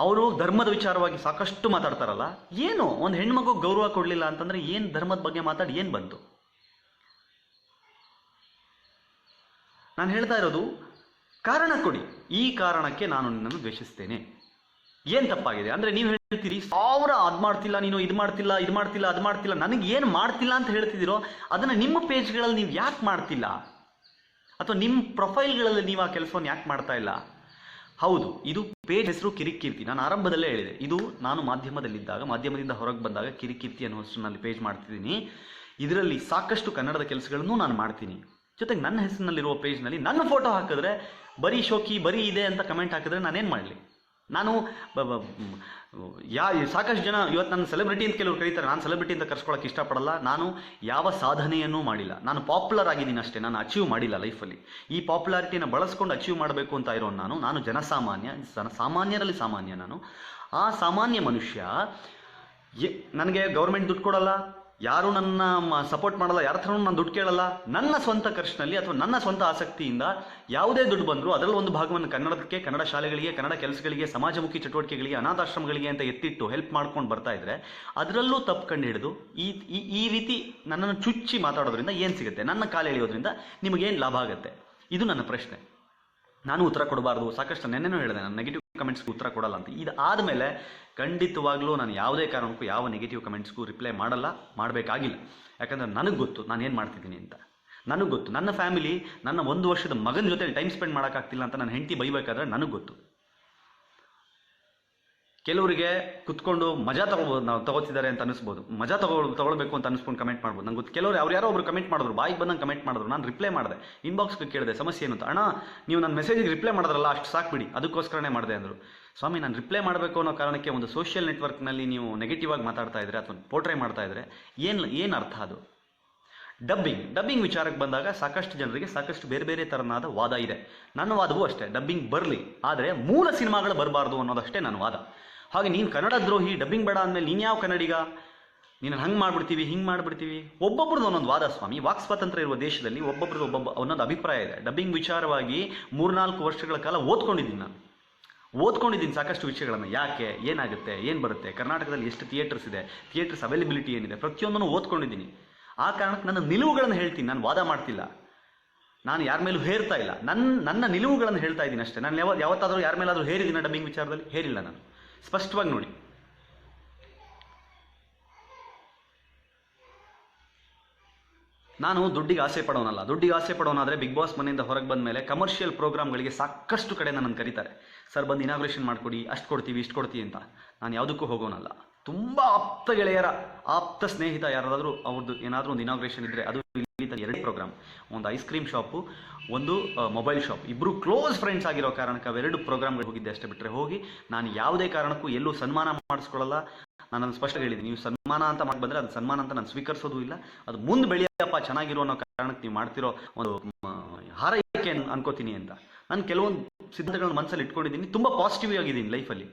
ಅವರು ಧರ್ಮದ ವಿಚಾರವಾಗಿ ಸಾಕಷ್ಟು ಮಾತಾಡ್ತಾರಲ್ಲ. ಏನು ಒಂದು ಹೆಣ್ಮಗು ಗೌರವ ಕೊಡಲಿಲ್ಲ ಅಂತಂದರೆ ಏನು ಧರ್ಮದ ಬಗ್ಗೆ ಮಾತಾಡಿ ಏನು ಬಂತು? ನಾನು ಹೇಳ್ತಾ ಇರೋದು, ಕಾರಣ ಕೊಡಿ. ಈ ಕಾರಣಕ್ಕೆ ನಾನು ನಿನ್ನನ್ನು ದ್ವೇಷಿಸ್ತೇನೆ. ಏನು ತಪ್ಪಾಗಿದೆ ಅಂದರೆ, ನೀವು ಹೇಳ್ತೀರಿ ಅದು ಮಾಡ್ತಿಲ್ಲ, ನೀನು ಇದು ಮಾಡ್ತಿಲ್ಲ, ಅದು ಮಾಡ್ತಿಲ್ಲ. ನನಗೆ ಏನು ಮಾಡ್ತಿಲ್ಲ ಅಂತ ಹೇಳ್ತಿದ್ದೀರೋ ಅದನ್ನು ನಿಮ್ಮ ಪೇಜ್ಗಳಲ್ಲಿ ನೀವು ಯಾಕೆ ಮಾಡ್ತಿಲ್ಲ? ಅಥವಾ ನಿಮ್ಮ ಪ್ರೊಫೈಲ್ಗಳಲ್ಲಿ ನೀವು ಆ ಕೆಲಸವನ್ನು ಯಾಕೆ ಮಾಡ್ತಾ ಇಲ್ಲ? ಹೌದು, ಇದು ಪೇಜ್ ಹೆಸರು ಕಿರಿಕೀರ್ತಿ. ನಾನು ಆರಂಭದಲ್ಲೇ ಹೇಳಿದೆ, ಇದು ನಾನು ಮಾಧ್ಯಮದಲ್ಲಿದ್ದಾಗ, ಮಾಧ್ಯಮದಿಂದ ಹೊರಗೆ ಬಂದಾಗ ಕಿರಿಕೀರ್ತಿ ಅನ್ನೋ ಹೆಸರಿನಲ್ಲಿ ಪೇಜ್ ಮಾಡ್ತಿದ್ದೀನಿ. ಇದರಲ್ಲಿ ಸಾಕಷ್ಟು ಕನ್ನಡದ ಕೆಲಸಗಳನ್ನು ನಾನು ಮಾಡ್ತೀನಿ. ಜೊತೆಗೆ ನನ್ನ ಹೆಸರಿನಲ್ಲಿರುವ ಪೇಜ್ನಲ್ಲಿ ನನ್ನ ಫೋಟೋ ಹಾಕಿದ್ರೆ ಬರೀ ಶೋಕಿ, ಬರೀ ಇದೆ ಅಂತ ಕಮೆಂಟ್ ಹಾಕಿದ್ರೆ ನಾನೇನು ಮಾಡಲಿ? ನಾನು ಸಾಕಷ್ಟು ಜನ ಇವತ್ತು ನನ್ನ ಸೆಲೆಬ್ರಿಟಿ ಅಂತ ಕೆಲವರು ಕರೀತಾರೆ. ನಾನು ಸೆಲೆಬ್ರಿಟಿ ಅಂತ ಕರ್ಸ್ಕೊಳ್ಳೋಕೆ ಇಷ್ಟಪಡಲ್ಲ. ನಾನು ಯಾವ ಸಾಧನೆಯನ್ನೂ ಮಾಡಿಲ್ಲ. ನಾನು ಪಾಪ್ಯುಲರ್ ಆಗಿದ್ದೀನಿ ಅಷ್ಟೇ, ನಾನು ಅಚೀವ್ ಮಾಡಿಲ್ಲ ಲೈಫಲ್ಲಿ. ಈ ಪಾಪ್ಯುಲಾರಿಟಿನ ಬಳಸ್ಕೊಂಡು ಅಚೀವ್ ಮಾಡಬೇಕು ಅಂತ ಇರೋ ನಾನು ಸಾಮಾನ್ಯರಲ್ಲಿ ಸಾಮಾನ್ಯ. ನಾನು ಆ ಸಾಮಾನ್ಯ ಮನುಷ್ಯ. ನನಗೆ ಗೌರ್ಮೆಂಟ್ ದುಡ್ಡು ಕೊಡಲ್ಲ, ಯಾರು ನನ್ನ ಸಪೋರ್ಟ್ ಮಾಡಲ್ಲ, ಯಾರ ಹತ್ರನೂ ನಾನು ದುಡ್ಡು ಕೇಳಲ್ಲ. ನನ್ನ ಸ್ವಂತ ಖರ್ಚಿನಲ್ಲಿ ಅಥವಾ ನನ್ನ ಸ್ವಂತ ಆಸಕ್ತಿಯಿಂದ ಯಾವುದೇ ದುಡ್ಡು ಬಂದರೂ ಅದರಲ್ಲಿ ಒಂದು ಭಾಗವನ್ನು ಕನ್ನಡಕ್ಕೆ, ಕನ್ನಡ ಶಾಲೆಗಳಿಗೆ, ಕನ್ನಡ ಕೆಲಸಗಳಿಗೆ, ಸಮಾಜಮುಖಿ ಚಟುವಟಿಕೆಗಳಿಗೆ, ಅನಾಥಾಶ್ರಮಗಳಿಗೆ ಅಂತ ಎತ್ತಿಟ್ಟು ಹೆಲ್ಪ್ ಮಾಡ್ಕೊಂಡು ಬರ್ತಾ ಇದ್ರೆ ಅದರಲ್ಲೂ ತಪ್ಪು ಕಂಡು ಹಿಡಿದು ಈ ರೀತಿ ನನ್ನನ್ನು ಚುಚ್ಚಿ ಮಾತಾಡೋದ್ರಿಂದ ಏನು ಸಿಗುತ್ತೆ? ನನ್ನ ಕಾಲು ಎಳೆಯೋದ್ರಿಂದ ನಿಮಗೇನು ಲಾಭ ಆಗುತ್ತೆ? ಇದು ನನ್ನ ಪ್ರಶ್ನೆ. ನಾನು ಉತ್ತರ ಕೊಡಬಾರ್ದು. ಸಾಕಷ್ಟು ನೆನ್ನೆನೂ ಹೇಳಿದೆ, ನಾನು ನೆಗೆಟಿವ್ ಕಮೆಂಟ್ಸ್ಗೂ ಉತ್ತರ ಕೊಡಲ್ಲ ಅಂತ. ಇದು ಆದಮೇಲೆ ಖಂಡಿತವಾಗ್ಲೂ ನಾನು ಯಾವುದೇ ಕಾರಣಕ್ಕೂ ಯಾವ ನೆಗೆಟಿವ್ ಕಮೆಂಟ್ಸ್ಗೂ ರಿಪ್ಲೈ ಮಾಡಬೇಕಾಗಿಲ್ಲ. ಯಾಕಂದರೆ ನನಗೆ ಗೊತ್ತು ನಾನು ಏನು ಮಾಡ್ತಿದ್ದೀನಿ ಅಂತ. ನನಗೆ ಗೊತ್ತು ನನ್ನ ಫ್ಯಾಮಿಲಿ, ನನ್ನ 1 ವರ್ಷದ ಮಗನ ಜೊತೆ ಟೈಮ್ ಸ್ಪೆಂಡ್ ಮಾಡೋಕ್ಕಾಗ್ತಿಲ್ಲ ಅಂತ ನನ್ನ ಹೆಂಡತಿ ಬೈಬೇಕಾದ್ರೆ ನನಗೆ ಗೊತ್ತು. ಕೆಲವರಿಗೆ ಕುತ್ಕೊಂಡು ಮಜಾ ತಗೋತಿದ್ದಾರೆ ಅಂತ ಅನಿಸ್ಬೋದು, ಮಜಾ ತಗೊಳ್ಬೇಕು ಅಂತ ಅನಿಸ್ಕೊಂಡು ಕಮೆಂಟ್ ಮಾಡ್ಬೋದು. ನಂಗೆ ಗೊತ್ತು, ಕೆಲವರು ಯಾರೋ ಒಬ್ರು ಕಮೆಂಟ್ ಮಾಡಿದ್ರು, ಬಾಯಿಗೆ ಬಂದಂಗೆ ಕಮೆಂಟ್ ಮಾಡಿದ್ರು. ನಾನು ರಿಪ್ಲೈ ಮಾಡಿದೆ, ಇನ್ಬಾಕ್ಸ್ಗೆ ಕೇಳಿದೆ ಸಮಸ್ಯೆ ಏನು ಅಂತ. ಅಣ್ಣ, ನೀವು ನನ್ನ ಮೆಸೇಜಿಗೆ ರಿಪ್ಲೈ ಮಾಡಿದ್ರಲ್ಲ, ಅಷ್ಟು ಸಾಕ್ಬಿಡಿ, ಅದಕ್ಕೋಸ್ಕರನೇ ಮಾಡಿದೆ ಅಂದರು. ಸ್ವಾಮಿ, ನಾನು ರಿಪ್ಲೈ ಮಾಡಬೇಕು ಅನ್ನೋ ಕಾರಣಕ್ಕೆ ಒಂದು ಸೋಷಿಯಲ್ ನೆಟ್ವರ್ಕ್ನಲ್ಲಿ ನೀವು ನೆಗೆಟಿವ್ ಆಗಿ ಮಾತಾಡ್ತಾ ಇದ್ರೆ ಅಥವಾ ಪೋರ್ಟ್ರೇ ಮಾಡ್ತಾ ಇದ್ರೆ ಏನು ಅರ್ಥ ಅದು? ಡಬ್ಬಿಂಗ್ ವಿಚಾರಕ್ಕೆ ಬಂದಾಗ ಸಾಕಷ್ಟು ಜನರಿಗೆ ಸಾಕಷ್ಟು ಬೇರೆ ಬೇರೆ ಥರನಾದ ವಾದ ಇದೆ. ನನ್ನ ವಾದವೂ ಅಷ್ಟೇ, ಡಬ್ಬಿಂಗ್ ಬರಲಿ, ಆದರೆ ಮೂಲ ಸಿನಿಮಾಗಳು ಬರಬಾರ್ದು ಅನ್ನೋದಷ್ಟೇ ನನ್ನ ವಾದ. ಹಾಗೆ ನೀನು ಕನ್ನಡ ದ್ರೋಹಿ, ಡಬ್ಬಿಂಗ್ ಬೇಡ ಅಂದಮೇಲೆ ನೀನು ಯಾವ ಕನ್ನಡಿಗ? ನೀನು ಹಂಗೆ ಮಾಡಿಬಿಡ್ತೀವಿ, ಹಿಂಗೆ ಮಾಡಿಬಿಡ್ತೀವಿ. ಒಬ್ಬೊಬ್ರದ್ದು ಒಂದೊಂದು ವಾದ ಸ್ವಾಮಿ. ವಾಕ್ ಸ್ವಾತಂತ್ರ್ಯ ಇರುವ ದೇಶದಲ್ಲಿ ಒಬ್ಬೊಬ್ರದ್ದು ಒಂದೊಂದು ಅಭಿಪ್ರಾಯ ಇದೆ. ಡಬ್ಬಿಂಗ್ ವಿಚಾರವಾಗಿ 3-4 ವರ್ಷಗಳ ಕಾಲ ಓದ್ಕೊಂಡಿದ್ದೀನಿ ಸಾಕಷ್ಟು ವಿಷಯಗಳನ್ನು. ಯಾಕೆ, ಏನಾಗುತ್ತೆ, ಏನು ಬರುತ್ತೆ, ಕರ್ನಾಟಕದಲ್ಲಿ ಎಷ್ಟು ಥಿಯೇಟರ್ಸ್ ಇದೆ, ಥಿಯೇಟರ್ಸ್ ಅವೈಲಬಿಲಿಟಿ ಏನಿದೆ, ಪ್ರತಿಯೊಂದನ್ನು ಓದ್ಕೊಂಡಿದ್ದೀನಿ. ಆ ಕಾರಣಕ್ಕೆ ನನ್ನ ನಿಲುವುಗಳನ್ನು ಹೇಳ್ತೀನಿ, ನಾನು ವಾದ ಮಾಡ್ತಿಲ್ಲ, ನಾನು ಯಾರ ಮೇಲೂ ಹೇರ್ತಾ ಇಲ್ಲ. ನನ್ನ ನಿಲುವುಗಳನ್ನು ಹೇಳ್ತಾ ಇದ್ದೀನಿ ಅಷ್ಟೇ. ನಾನು ಯಾವತ್ತಾದರೂ ಯಾರ ಮೇಲಾದರೂ ಹೇರಿದ್ದೀನ ಡಬ್ಬಿಂಗ್ ವಿಚಾರದಲ್ಲಿ? ಹೇರಿಲ್ಲ ನಾನು. ಸ್ಪಷ್ಟವಾಗಿ ನೋಡಿ. ನಾನು ದುಡ್ಡಿಗೆ ಆಸೆ ಪಡೋನಲ್ಲ. ದುಡ್ಡಿಗೆ ಆಸೆ ಪಡೋನಾದರೆ ಬಿಗ್ ಬಾಸ್ ಮನೆಯಿಂದ ಹೊರಗೆ ಬಂದ ಮೇಲೆ ಕಮರ್ಷಿಯಲ್ ಪ್ರೋಗ್ರಾಮ್ಗಳಿಗೆ ಸಾಕಷ್ಟು ಕಡೆ ನನ್ನನ್ನು ಕರೀತಾರೆ. ಸರ್ ಬಂದು ಇನಾಗ್ರೇಷನ್ ಮಾಡಿಕೊಡಿ, ಅಷ್ಟು ಕೊಡ್ತೀವಿ ಇಷ್ಟು ಕೊಡ್ತೀವಿ ಅಂತ. ನಾನು ಯಾವುದಕ್ಕೂ ಹೋಗೋನಲ್ಲ. ತುಂಬ ಆಪ್ತ ಗೆಳೆಯರ ಆಪ್ತ ಸ್ನೇಹಿತ ಯಾರಾದರೂ ಅವ್ರದ್ದು ಏನಾದರೂ ಒಂದು ಇನಾಗ್ರೇಷನ್ ಇದ್ದರೆ, ಅದು ಇಲ್ಲಿ 2 ಪ್ರೋಗ್ರಾಮ್, ಒಂದು ಐಸ್ ಕ್ರೀಮ್ ಶಾಪು, ಒಂದು ಮೊಬೈಲ್ ಶಾಪ್, ಇಬ್ಬರು ಕ್ಲೋಸ್ ಫ್ರೆಂಡ್ಸ್ ಆಗಿರೋ ಕಾರಣಕ್ಕೆ ಅವೆರಡು ಪ್ರೋಗ್ರಾಮ್ಗೆ ಹೋಗಿದ್ದೆ ಅಷ್ಟೇ. ಬಿಟ್ಟರೆ ಹೋಗಿ ನಾನು ಯಾವುದೇ ಕಾರಣಕ್ಕೂ ಎಲ್ಲೂ ಸನ್ಮಾನ ಮಾಡಿಸ್ಕೊಳ್ಳಲ್ಲ. ನಾನು ಸ್ಪಷ್ಟ ಹೇಳಿದ್ದೀನಿ, ನೀವು ಸನ್ಮಾನ ಅಂತ ಮಾಡಿ ಬಂದರೆ ಅದು ಸನ್ಮಾನ ಅಂತ ನಾನು ಸ್ವೀಕರಿಸೋದು ಇಲ್ಲ. ಅದು ಮುಂದೆ ಬೆಳೆಯಪ್ಪ ಚೆನ್ನಾಗಿರೋ ಅನ್ನೋ ಕಾರಣಕ್ಕೆ ನೀವು ಮಾಡ್ತಿರೋ ಒಂದು ಹಾರೈಕೆ ಅನ್ಕೋತೀನಿ ಅಂತ. ನಾನು ಕೆಲವೊಂದು ಸಿದ್ಧಾಂತಗಳನ್ನ ಮನಸ್ಸಲ್ಲಿ ಇಟ್ಕೊಂಡಿದ್ದೀನಿ. ತುಂಬ ಪಾಸಿಟಿವ್ ಆಗಿದ್ದೀನಿ ಲೈಫಲ್ಲಿ.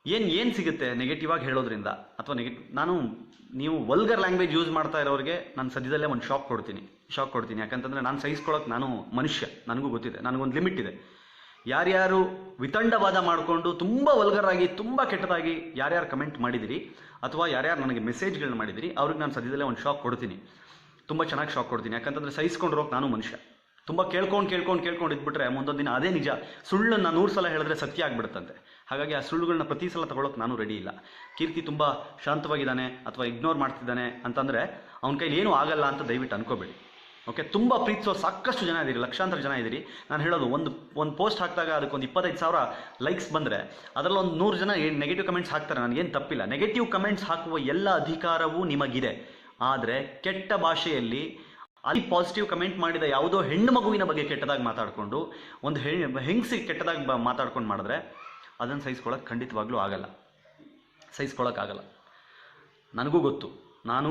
ಏನು ಸಿಗುತ್ತೆ ನೆಗೆಟಿವ್ ಆಗಿ ಹೇಳೋದ್ರಿಂದ ಅಥವಾ ನೀವು ವಲ್ಗರ್ ಲ್ಯಾಂಗ್ವೇಜ್ ಯೂಸ್ ಮಾಡ್ತಾ ಇರೋರಿಗೆ ನಾನು ಸದ್ಯದಲ್ಲೇ ಒಂದು ಶಾಕ್ ಕೊಡ್ತೀನಿ. ಯಾಕಂತಂದರೆ ನಾನು ಸಹಿಸ್ಕೊಳ್ಳೋಕೆ ನಾನು ಮನುಷ್ಯ, ನನಗೂ ಗೊತ್ತಿದೆ, ನನಗೊಂದು ಲಿಮಿಟ್ ಇದೆ. ಯಾರ್ಯಾರು ವಿತಂಡವಾದ ಮಾಡಿಕೊಂಡು ತುಂಬ ವಲ್ಗರ್ ಆಗಿ ತುಂಬ ಕೆಟ್ಟದಾಗಿ ಯಾರ್ಯಾರು ಕಮೆಂಟ್ ಮಾಡಿದಿರಿ ಅಥವಾ ಯಾರ್ಯಾರು ನನಗೆ ಮೆಸೇಜ್ಗಳನ್ನ ಮಾಡಿದಿರಿ ಅವ್ರಿಗೆ ನಾನು ಸದ್ಯದಲ್ಲೇ ಒಂದು ಶಾಕ್ ಕೊಡ್ತೀನಿ. ತುಂಬ ಚೆನ್ನಾಗಿ ಶಾಕ್ ಕೊಡ್ತೀನಿ. ಯಾಕಂತಂದರೆ ಸಹಿಸ್ಕೊಂಡಿರೋಕೆ ನಾನು ಮನುಷ್ಯ. ತುಂಬ ಕೇಳ್ಕೊಂಡು ಇದ್ಬಿಟ್ರೆ ಮುಂದೊಂದು ದಿನ ಅದೇ ನಿಜ ಸುಳ್ಳನ್ನು 100 ಸಲ ಹೇಳಿದ್ರೆ ಸತ್ಯ ಆಗಿಬಿಡುತ್ತಂತೆ. ಹಾಗಾಗಿ ಆ ಸುಳ್ಳುಗಳನ್ನ ಪ್ರತಿ ಸಲ ತಗೊಳ್ಳೋಕೆ ನಾನು ರೆಡಿ ಇಲ್ಲ. ಕೀರ್ತಿ ತುಂಬ ಶಾಂತವಾಗಿದ್ದಾನೆ ಅಥವಾ ಇಗ್ನೋರ್ ಮಾಡ್ತಿದ್ದಾನೆ ಅಂತಂದರೆ ಅವನ ಕೈಲಿ ಏನೂ ಆಗಲ್ಲ ಅಂತ ದಯವಿಟ್ಟು ಅನ್ಕೋಬೇಡಿ. ಓಕೆ, ತುಂಬ ಪ್ರೀತಿಸೋ ಸಾಕಷ್ಟು ಜನ ಇದ್ದೀರಿ, ಲಕ್ಷಾಂತರ ಜನ ಇದ್ದೀರಿ. ನಾನು ಹೇಳೋದು ಒಂದು ಪೋಸ್ಟ್ ಹಾಕಿದಾಗ ಅದಕ್ಕೊಂದು 25,000 ಲೈಕ್ಸ್ ಬಂದರೆ ಅದರಲ್ಲಿ ಒಂದು 100 ಜನ ನೆಗೆಟಿವ್ ಕಮೆಂಟ್ಸ್ ಹಾಕ್ತಾರೆ. ನನಗೇನು ತಪ್ಪಿಲ್ಲ. ನೆಗೆಟಿವ್ ಕಮೆಂಟ್ಸ್ ಹಾಕುವ ಎಲ್ಲ ಅಧಿಕಾರವೂ ನಿಮಗಿದೆ. ಆದರೆ ಕೆಟ್ಟ ಭಾಷೆಯಲ್ಲಿ ಅಲ್ಲಿ ಪಾಸಿಟಿವ್ ಕಮೆಂಟ್ ಮಾಡಿದ ಯಾವುದೋ ಹೆಣ್ಣು ಮಗುವಿನ ಬಗ್ಗೆ ಕೆಟ್ಟದಾಗಿ ಮಾತಾಡಿಕೊಂಡು ಒಂದು ಹೆಂಗಸಿಗೆ ಕೆಟ್ಟದಾಗಿ ಮಾತಾಡ್ಕೊಂಡು ಮಾಡಿದ್ರೆ ಅದನ್ನು ಸಹಿಸ್ಕೊಳ್ಳೋಕೆ ಖಂಡಿತವಾಗ್ಲೂ ಆಗಲ್ಲ, ಸಹಿಸ್ಕೊಳ್ಳೋಕ್ಕಾಗಲ್ಲ. ನನಗೂ ಗೊತ್ತು ನಾನು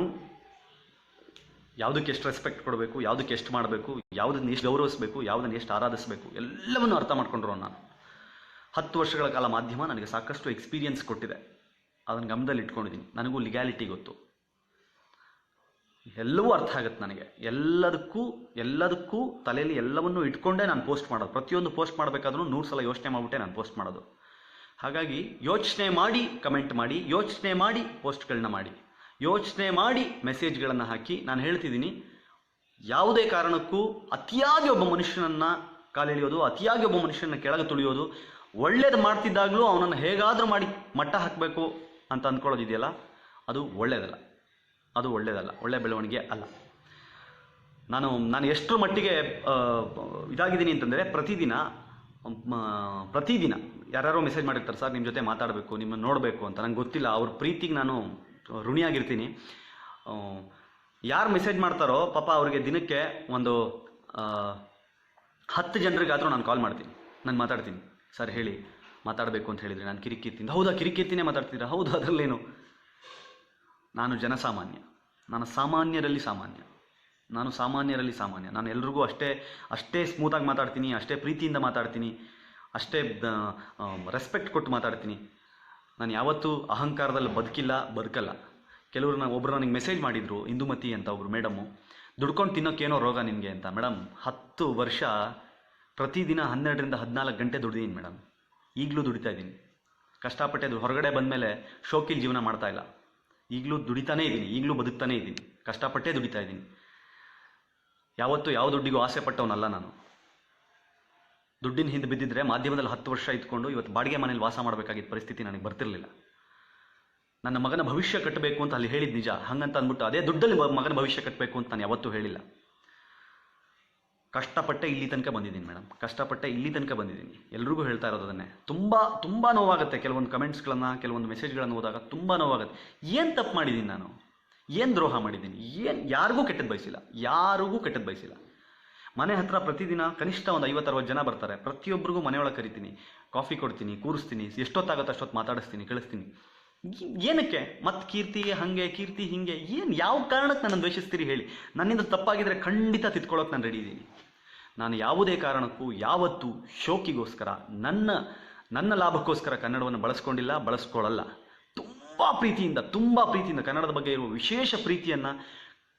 ಯಾವುದಕ್ಕೆ ಎಷ್ಟು ರೆಸ್ಪೆಕ್ಟ್ ಕೊಡಬೇಕು, ಯಾವುದಕ್ಕೆ ಎಷ್ಟು ಮಾಡಬೇಕು, ಯಾವುದನ್ನು ಎಷ್ಟು ಗೌರವಿಸಬೇಕು, ಯಾವುದನ್ನು ಎಷ್ಟು ಆರಾಧಿಸಬೇಕು ಎಲ್ಲವನ್ನೂ ಅರ್ಥ ಮಾಡ್ಕೊಂಡ್ರು. ನಾನು 10 ವರ್ಷಗಳ ಕಾಲ ಮಾಧ್ಯಮ ನನಗೆ ಸಾಕಷ್ಟು ಎಕ್ಸ್ಪೀರಿಯನ್ಸ್ ಕೊಟ್ಟಿದೆ. ಅದನ್ನು ಗಮನದಲ್ಲಿ ಇಟ್ಕೊಂಡಿದ್ದೀನಿ. ನನಗೂ ಲಿಗ್ಯಾಲಿಟಿ ಗೊತ್ತು. ಎಲ್ಲವೂ ಅರ್ಥ ಆಗುತ್ತೆ ನನಗೆ. ಎಲ್ಲದಕ್ಕೂ ತಲೆಯಲ್ಲಿ ಎಲ್ಲವನ್ನೂ ಇಟ್ಕೊಂಡೇ ನಾನು ಪೋಸ್ಟ್ ಮಾಡೋದು. ಪ್ರತಿಯೊಂದು ಪೋಸ್ಟ್ ಮಾಡಬೇಕಾದ್ರೂ 100 ಸಲ ಯೋಚನೆ ಮಾಡಿಬಿಟ್ಟೆ ನಾನು ಪೋಸ್ಟ್ ಮಾಡೋದು. ಹಾಗಾಗಿ ಯೋಚನೆ ಮಾಡಿ ಕಮೆಂಟ್ ಮಾಡಿ, ಯೋಚನೆ ಮಾಡಿ ಪೋಸ್ಟ್ಗಳನ್ನ ಮಾಡಿ, ಯೋಚನೆ ಮಾಡಿ ಮೆಸೇಜ್ಗಳನ್ನು ಹಾಕಿ. ನಾನು ಹೇಳ್ತಿದ್ದೀನಿ, ಯಾವುದೇ ಕಾರಣಕ್ಕೂ ಅತಿಯಾಗಿ ಒಬ್ಬ ಮನುಷ್ಯನನ್ನು ಕಾಲೆಳೆಯೋದು, ಅತಿಯಾಗಿ ಒಬ್ಬ ಮನುಷ್ಯನ ಕೆಳಗೆ ತುಳಿಯೋದು, ಒಳ್ಳೇದು ಮಾಡ್ತಿದ್ದಾಗಲೂ ಅವನನ್ನು ಹೇಗಾದರೂ ಮಾಡಿ ಮಟ್ಟ ಹಾಕಬೇಕು ಅಂತ ಅಂದ್ಕೊಳ್ಳೋದಿದೆಯಲ್ಲ, ಅದು ಒಳ್ಳೆಯದಲ್ಲ. ಒಳ್ಳೆ ಬೆಳವಣಿಗೆ ಅಲ್ಲ. ನಾನು ಎಷ್ಟರ ಮಟ್ಟಿಗೆ ಇದಾಗಿದ್ದೀನಿ ಅಂತಂದರೆ, ಪ್ರತಿದಿನ ಯಾರ್ಯಾರೋ ಮೆಸೇಜ್ ಮಾಡಿರ್ತಾರೆ, ಸರ್ ನಿಮ್ಮ ಜೊತೆ ಮಾತಾಡಬೇಕು, ನಿಮ್ಮನ್ನು ನೋಡಬೇಕು ಅಂತ. ನಂಗೆ ಗೊತ್ತಿಲ್ಲ, ಅವ್ರ ಪ್ರೀತಿಗೆ ನಾನು ಋಣಿಯಾಗಿರ್ತೀನಿ. ಯಾರು ಮೆಸೇಜ್ ಮಾಡ್ತಾರೋ ಪಾಪ ಅವ್ರಿಗೆ ದಿನಕ್ಕೆ ಒಂದು 10 ಜನರಿಗಾದರೂ ನಾನು ಕಾಲ್ ಮಾಡ್ತೀನಿ. ನಾನು ಮಾತಾಡ್ತೀನಿ, ಸರ್ ಹೇಳಿ ಮಾತಾಡಬೇಕು ಅಂತ ಹೇಳಿದರೆ ನಾನು ಕಿರಿಕಿರ್ತೀನಿ. ಹೌದಾ, ಕಿರಿಕಿರ್ತಿನೇ ಮಾತಾಡ್ತೀರಾ? ಹೌದು, ಅದರಲ್ಲೇನು? ನಾನು ಜನಸಾಮಾನ್ಯ, ನಾನು ಸಾಮಾನ್ಯರಲ್ಲಿ ಸಾಮಾನ್ಯ. ನಾನು ಎಲ್ರಿಗೂ ಅಷ್ಟೇ ಸ್ಮೂತಾಗಿ ಮಾತಾಡ್ತೀನಿ, ಅಷ್ಟೇ ಪ್ರೀತಿಯಿಂದ ಮಾತಾಡ್ತೀನಿ, ಅಷ್ಟೇ ರೆಸ್ಪೆಕ್ಟ್ ಕೊಟ್ಟು ಮಾತಾಡ್ತೀನಿ. ನಾನು ಯಾವತ್ತೂ ಅಹಂಕಾರದಲ್ಲಿ ಬದುಕಲ್ಲ. ಒಬ್ಬರು ನನಗೆ ಮೆಸೇಜ್ ಮಾಡಿದರು, ಇಂದುಮತಿ ಅಂತ ಒಬ್ಬರು ಮೇಡಮ್ಮು, ದುಡ್ಕೊಂಡು ತಿನ್ನೋಕ್ಕೇನೋ ರೋಗ ನಿನಗೆ ಅಂತ. ಮೇಡಮ್, 10 ವರ್ಷ ಪ್ರತಿದಿನ 12ರಿಂದ 14 ಗಂಟೆ ದುಡಿದೀನಿ ಮೇಡಮ್. ಈಗಲೂ ದುಡಿತಾ ಇದ್ದೀನಿ. ಕಷ್ಟಪಟ್ಟೆ ಹೊರಗಡೆ ಬಂದಮೇಲೆ ಶೋಕಿಲ್ ಜೀವನ ಮಾಡ್ತಾ ಇಲ್ಲ. ಈಗಲೂ ದುಡಿತಾನೇ ಇದ್ದೀನಿ, ಈಗಲೂ ಬದುಕ್ತಾನೇ ಇದ್ದೀನಿ, ಕಷ್ಟಪಟ್ಟೇ ದುಡಿತಾ ಇದ್ದೀನಿ. ಯಾವತ್ತೂ ಯಾವ ದುಡ್ಡಿಗೂ ಆಸೆ ಪಟ್ಟವನಲ್ಲ ನಾನು. ದುಡ್ಡಿನ ಹಿಂದೆ ಬಿದ್ದಿದ್ರೆ ಮಾಧ್ಯಮದಲ್ಲಿ 10 ವರ್ಷ ಇದ್ಕೊಂಡು ಇವತ್ತು ಬಾಡಿಗೆ ಮನೇಲಿ ವಾಸ ಮಾಡಬೇಕಾಗಿದ್ದ ಪರಿಸ್ಥಿತಿ ನನಗೆ ಬರ್ತಿರಲಿಲ್ಲ. ನನ್ನ ಮಗನ ಭವಿಷ್ಯ ಕಟ್ಟಬೇಕು ಅಂತ ಅಲ್ಲಿ ಹೇಳಿದ್ದು ನಿಜ. ಹಂಗಂತ ಅಂದ್ಬಿಟ್ಟು ಅದೇ ದುಡ್ಡಲ್ಲಿ ಮಗನ ಭವಿಷ್ಯ ಕಟ್ಟಬೇಕು ಅಂತ ನಾನು ಯಾವತ್ತೂ ಹೇಳಿಲ್ಲ. ಕಷ್ಟಪಟ್ಟೆ ಇಲ್ಲಿ ತನಕ ಬಂದಿದ್ದೀನಿ ಮೇಡಮ್, ಎಲ್ರಿಗೂ ಹೇಳ್ತಾ ಇರೋದು ಅದನ್ನೇ. ತುಂಬ ನೋವಾಗುತ್ತೆ ಕೆಲವೊಂದು ಕಮೆಂಟ್ಸ್ಗಳನ್ನು, ಕೆಲವೊಂದು ಮೆಸೇಜ್ಗಳನ್ನು ಓದಾಗ ತುಂಬ ನೋವಾಗುತ್ತೆ. ಏನು ತಪ್ಪು ಮಾಡಿದ್ದೀನಿ ನಾನು? ಏನು ದ್ರೋಹ ಮಾಡಿದ್ದೀನಿ? ಯಾರಿಗೂ ಕೆಟ್ಟದ್ದು ಬಯಸಿಲ್ಲ. ಮನೆ ಹತ್ರ ಪ್ರತಿದಿನ ಕನಿಷ್ಠ ಒಂದು 50-60 ಜನ ಬರ್ತಾರೆ. ಪ್ರತಿಯೊಬ್ಬರಿಗೂ ಮನೆಯೊಳಗೆ ಕರಿತೀನಿ, ಕಾಫಿ ಕೊಡ್ತೀನಿ, ಕೂರಿಸ್ತೀನಿ, ಎಷ್ಟೊತ್ತಾಗುತ್ತೆ ಅಷ್ಟೊತ್ತು ಮಾತಾಡಿಸ್ತೀನಿ, ಕಳಿಸ್ತೀನಿ. ಏನಕ್ಕೆ? ಮತ್ತು ಕೀರ್ತಿ ಹಿಂಗೆ ಯಾವ ಕಾರಣಕ್ಕೆ ನನ್ನನ್ನು ದ್ವೇಷಿಸ್ತೀರಿ ಹೇಳಿ? ನನ್ನಿಂದ ತಪ್ಪಾಗಿದ್ರೆ ಖಂಡಿತ ತಿದ್ಕೊಳ್ಳೋಕೆ ನಾನು ರೆಡಿ ಇದ್ದೀನಿ. ನಾನು ಯಾವುದೇ ಕಾರಣಕ್ಕೂ ಯಾವತ್ತೂ ಶೋಕಿಗೋಸ್ಕರ, ನನ್ನ ಲಾಭಕ್ಕೋಸ್ಕರ ಕನ್ನಡವನ್ನು ಬಳಸ್ಕೊಳ್ಳಲ್ಲ. ತುಂಬ ಪ್ರೀತಿಯಿಂದ ಕನ್ನಡದ ಬಗ್ಗೆ ಇರುವ ವಿಶೇಷ ಪ್ರೀತಿಯನ್ನು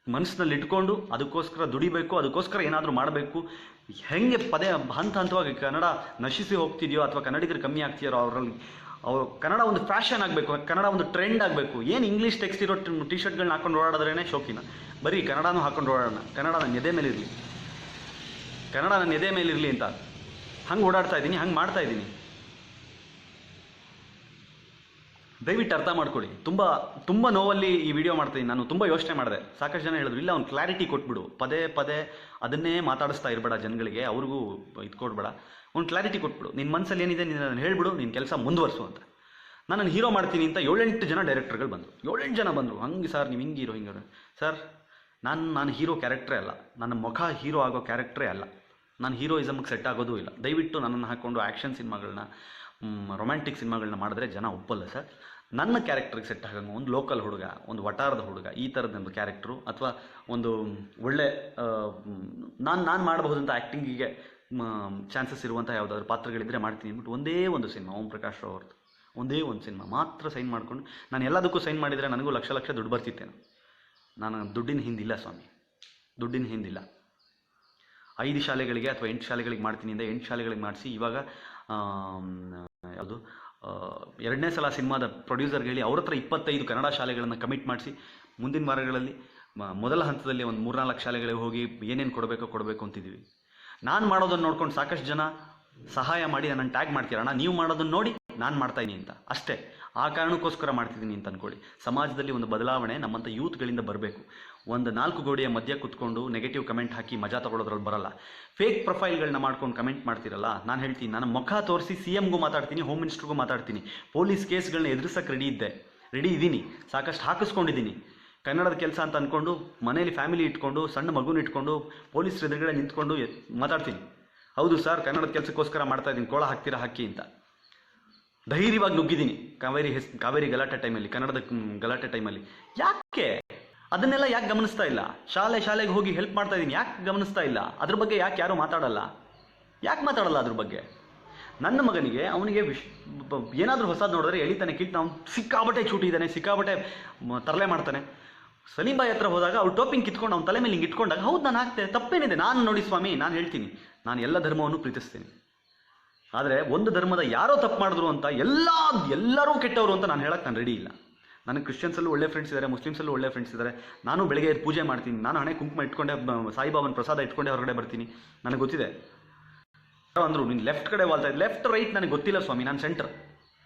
ಮನಸ್ಸಿನಲ್ಲಿ ಇಟ್ಕೊಂಡು ಅದಕ್ಕೋಸ್ಕರ ದುಡಿಬೇಕು, ಅದಕ್ಕೋಸ್ಕರ ಏನಾದರೂ ಮಾಡಬೇಕು. ಹೆಂಗೆ ಹಂತವಾಗಿ ಕನ್ನಡ ನಶಿಸಿ ಹೋಗ್ತಿದೆಯೋ ಅಥವಾ ಕನ್ನಡಿಗರು ಕಮ್ಮಿ ಆಗ್ತಿದಾರೋ ಅವ್ರು ಕನ್ನಡ ಒಂದು ಫ್ಯಾಷನ್ ಆಗಬೇಕು, ಕನ್ನಡ ಒಂದು ಟ್ರೆಂಡ್ ಆಗಬೇಕು. ಏನು ಇಂಗ್ಲೀಷ್ ಟೆಕ್ಸ್ಟ್ ಇರೋ ಟಿ ಶರ್ಟ್ಗಳನ್ನ ಹಾಕೊಂಡು ಓಡಾಡಿದ್ರೇ ಶೋಕಿನ? ಬರೀ ಕನ್ನಡನೂ ಹಾಕೊಂಡು ಓಡಾಡೋಣ, ಕನ್ನಡ ನನ್ನ ಎದೆ ಮೇಲಿರಲಿ ಅಂತ ಹಂಗೆ ಓಡಾಡ್ತಾ ಇದ್ದೀನಿ, ಹಂಗೆ ಮಾಡ್ತಾ ಇದ್ದೀನಿ. ದಯವಿಟ್ಟು ಅರ್ಥ ಮಾಡ್ಕೊಳ್ಳಿ. ತುಂಬ ತುಂಬ ನೋವಲ್ಲಿ ಈ ವಿಡಿಯೋ ಮಾಡ್ತೀನಿ. ನಾನು ತುಂಬ ಯೋಚನೆ ಮಾಡಿದೆ. ಸಾಕಷ್ಟು ಜನ ಹೇಳಿದ್ರು, ಇಲ್ಲ ಅವ್ನು ಕ್ಲಾರಿಟಿ ಕೊಟ್ಬಿಡು, ಪದೇ ಪದೇ ಅದನ್ನೇ ಮಾತಾಡಿಸ್ತಾ ಇರಬೇಡ ಜನಗಳಿಗೆ, ಅವ್ರಿಗೂ ಇದು ಕೊಡ್ಬೇಡ, ಒಂದು ಕ್ಲಾರಿಟಿ ಕೊಟ್ಬಿಡು, ನಿನ್ನ ಮನಸ್ಸಲ್ಲಿ ಏನಿದೆ ನೀನು ಹೇಳ್ಬಿಡು, ನಿನ್ನ ಕೆಲಸ ಮುಂದುವರ್ಸು ಅಂತ. ನಾನು ಹೀರೋ ಮಾಡ್ತೀನಿ ಅಂತ 7-8 ಜನ ಡೈರೆಕ್ಟರ್ಗಳು ಬಂದರು, 7-8 ಜನ ಬಂದರು. ಹಂಗೆ ಸರ್ ನೀವು ಹಿಂಗೆ ಹೀರೋ ಹಿಂಗೆ ಸರ್, ನಾನು ಹೀರೋ ಕ್ಯಾರೆಕ್ಟ್ರೇ ಅಲ್ಲ, ನನ್ನ ಮುಖ ಹೀರೋ ಆಗೋ ಕ್ಯಾರೆಕ್ಟ್ರೇ ಅಲ್ಲ, ನಾನು ಹೀರೋಯಿಸಮ್ಗೆ ಸೆಟ್ ಆಗೋದೂ ಇಲ್ಲ. ದಯವಿಟ್ಟು ನನ್ನನ್ನು ಹಾಕ್ಕೊಂಡು ಆ್ಯಕ್ಷನ್ ಸಿನಿಮಾಗಳನ್ನ, ರೊಮ್ಯಾಂಟಿಕ್ ಸಿನಿಮಾಗಳನ್ನ ಮಾಡಿದ್ರೆ ಜನ ಒಪ್ಪಲ್ಲ ಸರ್. ನನ್ನ ಕ್ಯಾರೆಕ್ಟ್ರಿಗೆ ಸೆಟ್ ಆಗಂಗೆ ಒಂದು ಲೋಕಲ್ ಹುಡುಗ, ಒಂದು ವಟಾರದ ಹುಡುಗ, ಈ ಥರದ್ದೊಂದು ಕ್ಯಾರೆಕ್ಟ್ರು, ಅಥವಾ ಒಂದು ಒಳ್ಳೆ ನಾನು ಮಾಡಬಹುದಂಥ ಆ್ಯಕ್ಟಿಂಗಿಗೆ ಚಾನ್ಸಸ್ ಇರುವಂಥ ಯಾವುದಾದ್ರೂ ಪಾತ್ರಗಳಿದ್ದರೆ ಮಾಡ್ತೀನಿ ಅಂದ್ಬಿಟ್ಟು ಒಂದೇ ಒಂದು ಸಿನಿಮಾ, ಓಂ ಪ್ರಕಾಶ್ ರಾವ್ ಅವ್ರದ್ದು ಒಂದೇ ಒಂದು ಸಿನಿಮಾ ಮಾತ್ರ ಸೈನ್ ಮಾಡಿಕೊಂಡು, ನಾನು ಎಲ್ಲದಕ್ಕೂ ಸೈನ್ ಮಾಡಿದರೆ ನನಗೂ ಲಕ್ಷ ಲಕ್ಷ ದುಡ್ಡು ಬರ್ತಿತ್ತೇನು. ನಾನು ದುಡ್ಡಿನ ಹಿಂದಿಲ್ಲ ಸ್ವಾಮಿ, ದುಡ್ಡಿನ ಹಿಂದಿಲ್ಲ. 5 ಶಾಲೆಗಳಿಗೆ ಅಥವಾ 8 ಶಾಲೆಗಳಿಗೆ ಮಾಡ್ತೀನಿ ಅಂದರೆ 8 ಶಾಲೆಗಳಿಗೆ ಮಾಡಿಸಿ, ಇವಾಗ ಯಾವುದು 2ನೇ ಸಲ ಸಿನಿಮಾದ ಪ್ರೊಡ್ಯೂಸರ್ಗೆ ಹೇಳಿ ಅವ್ರ ಹತ್ರ 25 ಕನ್ನಡ ಶಾಲೆಗಳನ್ನು ಕಮಿಟ್ ಮಾಡಿಸಿ, ಮುಂದಿನ ವಾರಗಳಲ್ಲಿ ಮೊದಲ ಹಂತದಲ್ಲಿ ಒಂದು 3-4 ಶಾಲೆಗಳಿಗೆ ಹೋಗಿ ಏನೇನು ಕೊಡಬೇಕು ಅಂತಿದ್ದೀವಿ. ನಾನು ಮಾಡೋದನ್ನು ನೋಡ್ಕೊಂಡು ಸಾಕಷ್ಟು ಜನ ಸಹಾಯ ಮಾಡಿ ನನ್ನನ್ನು ಟ್ಯಾಗ್ ಮಾಡ್ತೀರಣ್ಣ, ನೀವು ಮಾಡೋದನ್ನು ನೋಡಿ ನಾನು ಮಾಡ್ತಾಯಿದ್ದೀನಿ ಅಂತ. ಅಷ್ಟೇ, ಆ ಕಾರಣಕ್ಕೋಸ್ಕರ ಮಾಡ್ತಿದ್ದೀನಿ ಅಂತ ಅಂದ್ಕೊಳ್ಳಿ. ಸಮಾಜದಲ್ಲಿ ಒಂದು ಬದಲಾವಣೆ ನಮ್ಮಂಥ ಯೂತ್ಗಳಿಂದ ಬರಬೇಕು. ಒಂದು 4 ಗೋಡೆಯ ಮಧ್ಯ ಕುತ್ಕೊಂಡು ನೆಗೆಟಿವ್ ಕಮೆಂಟ್ ಹಾಕಿ ಮಜಾ ತಗೊಳ್ಳೋದ್ರಲ್ಲಿ ಬರಲ್ಲ. ಫೇಕ್ ಪ್ರೊಫೈಲ್ಗಳನ್ನ ಮಾಡ್ಕೊಂಡು ಕಮೆಂಟ್ ಮಾಡ್ತಿರಲ್ಲ, ನಾನು ಹೇಳ್ತೀನಿ, ನಾನು ಮುಖ ತೋರಿಸಿ CMಗೂ ಮಾತಾಡ್ತೀನಿ, ಹೋಮ್ ಮಿನಿಸ್ಟ್ರಿಗೂ ಮಾತಾಡ್ತೀನಿ, ಪೊಲೀಸ್ ಕೇಸ್ಗಳನ್ನ ಎದುರಿಸೋಕ್ಕೆ ರೆಡಿ ಇದ್ದೀನಿ, ಸಾಕಷ್ಟು ಹಾಕಿಸ್ಕೊಂಡಿದ್ದೀನಿ. ಕನ್ನಡದ ಕೆಲಸ ಅಂತ ಅಂದ್ಕೊಂಡು ಮನೇಲಿ ಫ್ಯಾಮಿಲಿ ಇಟ್ಕೊಂಡು, ಸಣ್ಣ ಮಗುನ ಇಟ್ಕೊಂಡು, ಪೊಲೀಸರ ಎದುರುಗಡೆ ನಿಂತ್ಕೊಂಡು ಮಾತಾಡ್ತೀನಿ. ಹೌದು ಸರ್, ಕನ್ನಡದ ಕೆಲಸಕ್ಕೋಸ್ಕರ ಮಾಡ್ತಾಯಿದ್ದೀನಿ, ಕೋಳ ಹಾಕ್ತೀರಾ ಹಾಕಿ ಅಂತ ಧೈರ್ಯವಾಗಿ ನುಗ್ಗಿದ್ದೀನಿ. ಕಾವೇರಿ ಗಲಾಟೆ ಟೈಮಲ್ಲಿ, ಕನ್ನಡದ ಗಲಾಟೆ ಟೈಮಲ್ಲಿ. ಯಾಕೆ ಅದನ್ನೆಲ್ಲ ಯಾಕೆ ಗಮನಿಸ್ತಾ ಇಲ್ಲ? ಶಾಲೆಗೆ ಹೋಗಿ ಹೆಲ್ಪ್ ಮಾಡ್ತಾ ಇದ್ದೀನಿ, ಯಾಕೆ ಗಮನಿಸ್ತಾ ಇಲ್ಲ? ಅದ್ರ ಬಗ್ಗೆ ಯಾಕೆ ಯಾರೂ ಮಾತಾಡಲ್ಲ? ಅದ್ರ ಬಗ್ಗೆ? ನನ್ನ ಮಗನಿಗೆ, ಅವನಿಗೆ ಏನಾದರೂ ಹೊಸದು ನೋಡಿದ್ರೆ ಎಳಿತಾನೆ, ಅವ್ನು ಸಿಕ್ಕಾಬಟ್ಟೆ ಚೂಟಿ ಇದ್ದಾನೆ, ಸಿಕ್ಕಾಬಟ್ಟೆ ತರಲೆ ಮಾಡ್ತಾನೆ. ಸಲೀಂ ಬಾಯಿ ಹತ್ರ ಹೋದಾಗ ಅವ್ರು ಟೋಪಿಂಗ್ ಕಿತ್ಕೊಂಡು ಅವ್ನ ತಲೆ ಮೇಲೆ ಹಿಂಗೆ ಇಟ್ಕೊಂಡಾಗ, ಹೌದು ನಾನು ಹಾಕ್ತೆ, ತಪ್ಪೇನಿದೆ? ನಾನು ನೋಡಿ ಸ್ವಾಮಿ, ನಾನು ಹೇಳ್ತೀನಿ, ನಾನು ಎಲ್ಲ ಧರ್ಮವನ್ನು ಪ್ರೀತಿಸ್ತೀನಿ. ಆದರೆ ಒಂದು ಧರ್ಮದ ಯಾರೋ ತಪ್ಪು ಮಾಡಿದ್ರು ಅಂತ ಎಲ್ಲರೂ ಕೆಟ್ಟವರು ಅಂತ ನಾನು ಹೇಳಕ್ಕೆ ನಾನು ರೆಡಿ ಇಲ್ಲ. ನನಗೆ ಕ್ರಿಶ್ಚಿಯನ್ಸಲ್ಲೂ ಒಳ್ಳೆ ಫ್ರೆಂಡ್ಸ್ ಇದ್ದಾರೆ, ಮುಸ್ಲಿಮ್ಸಲ್ಲೂ ಒಳ್ಳೆ ಫ್ರೆಂಡ್ಸ್ ಇದ್ದಾರೆ. ನಾನು ಬೆಳಗ್ಗೆ ಪೂಜೆ ಮಾಡ್ತೀನಿ, ನಾನು ಹಣೆ ಕುಂಕುಮ ಇಟ್ಕೊಂಡೆ, ಸಾಯಿಬಾಬನ ಪ್ರಸಾದ ಇಟ್ಕೊಂಡೆ ಹೊರಗಡೆ ಬರ್ತೀನಿ. ನನಗೆ ಗೊತ್ತಿದೆ. ಅಂದರು ನೀನು ಲೆಫ್ಟ್ ಕಡೆ ವಾಲ್ತಾ ಇದ್ದೆ, ಲೆಫ್ಟ್ ರೈಟ್ ನನಗೆ ಗೊತ್ತಿಲ್ಲ ಸ್ವಾಮಿ, ನಾನು ಸೆಂಟರ್.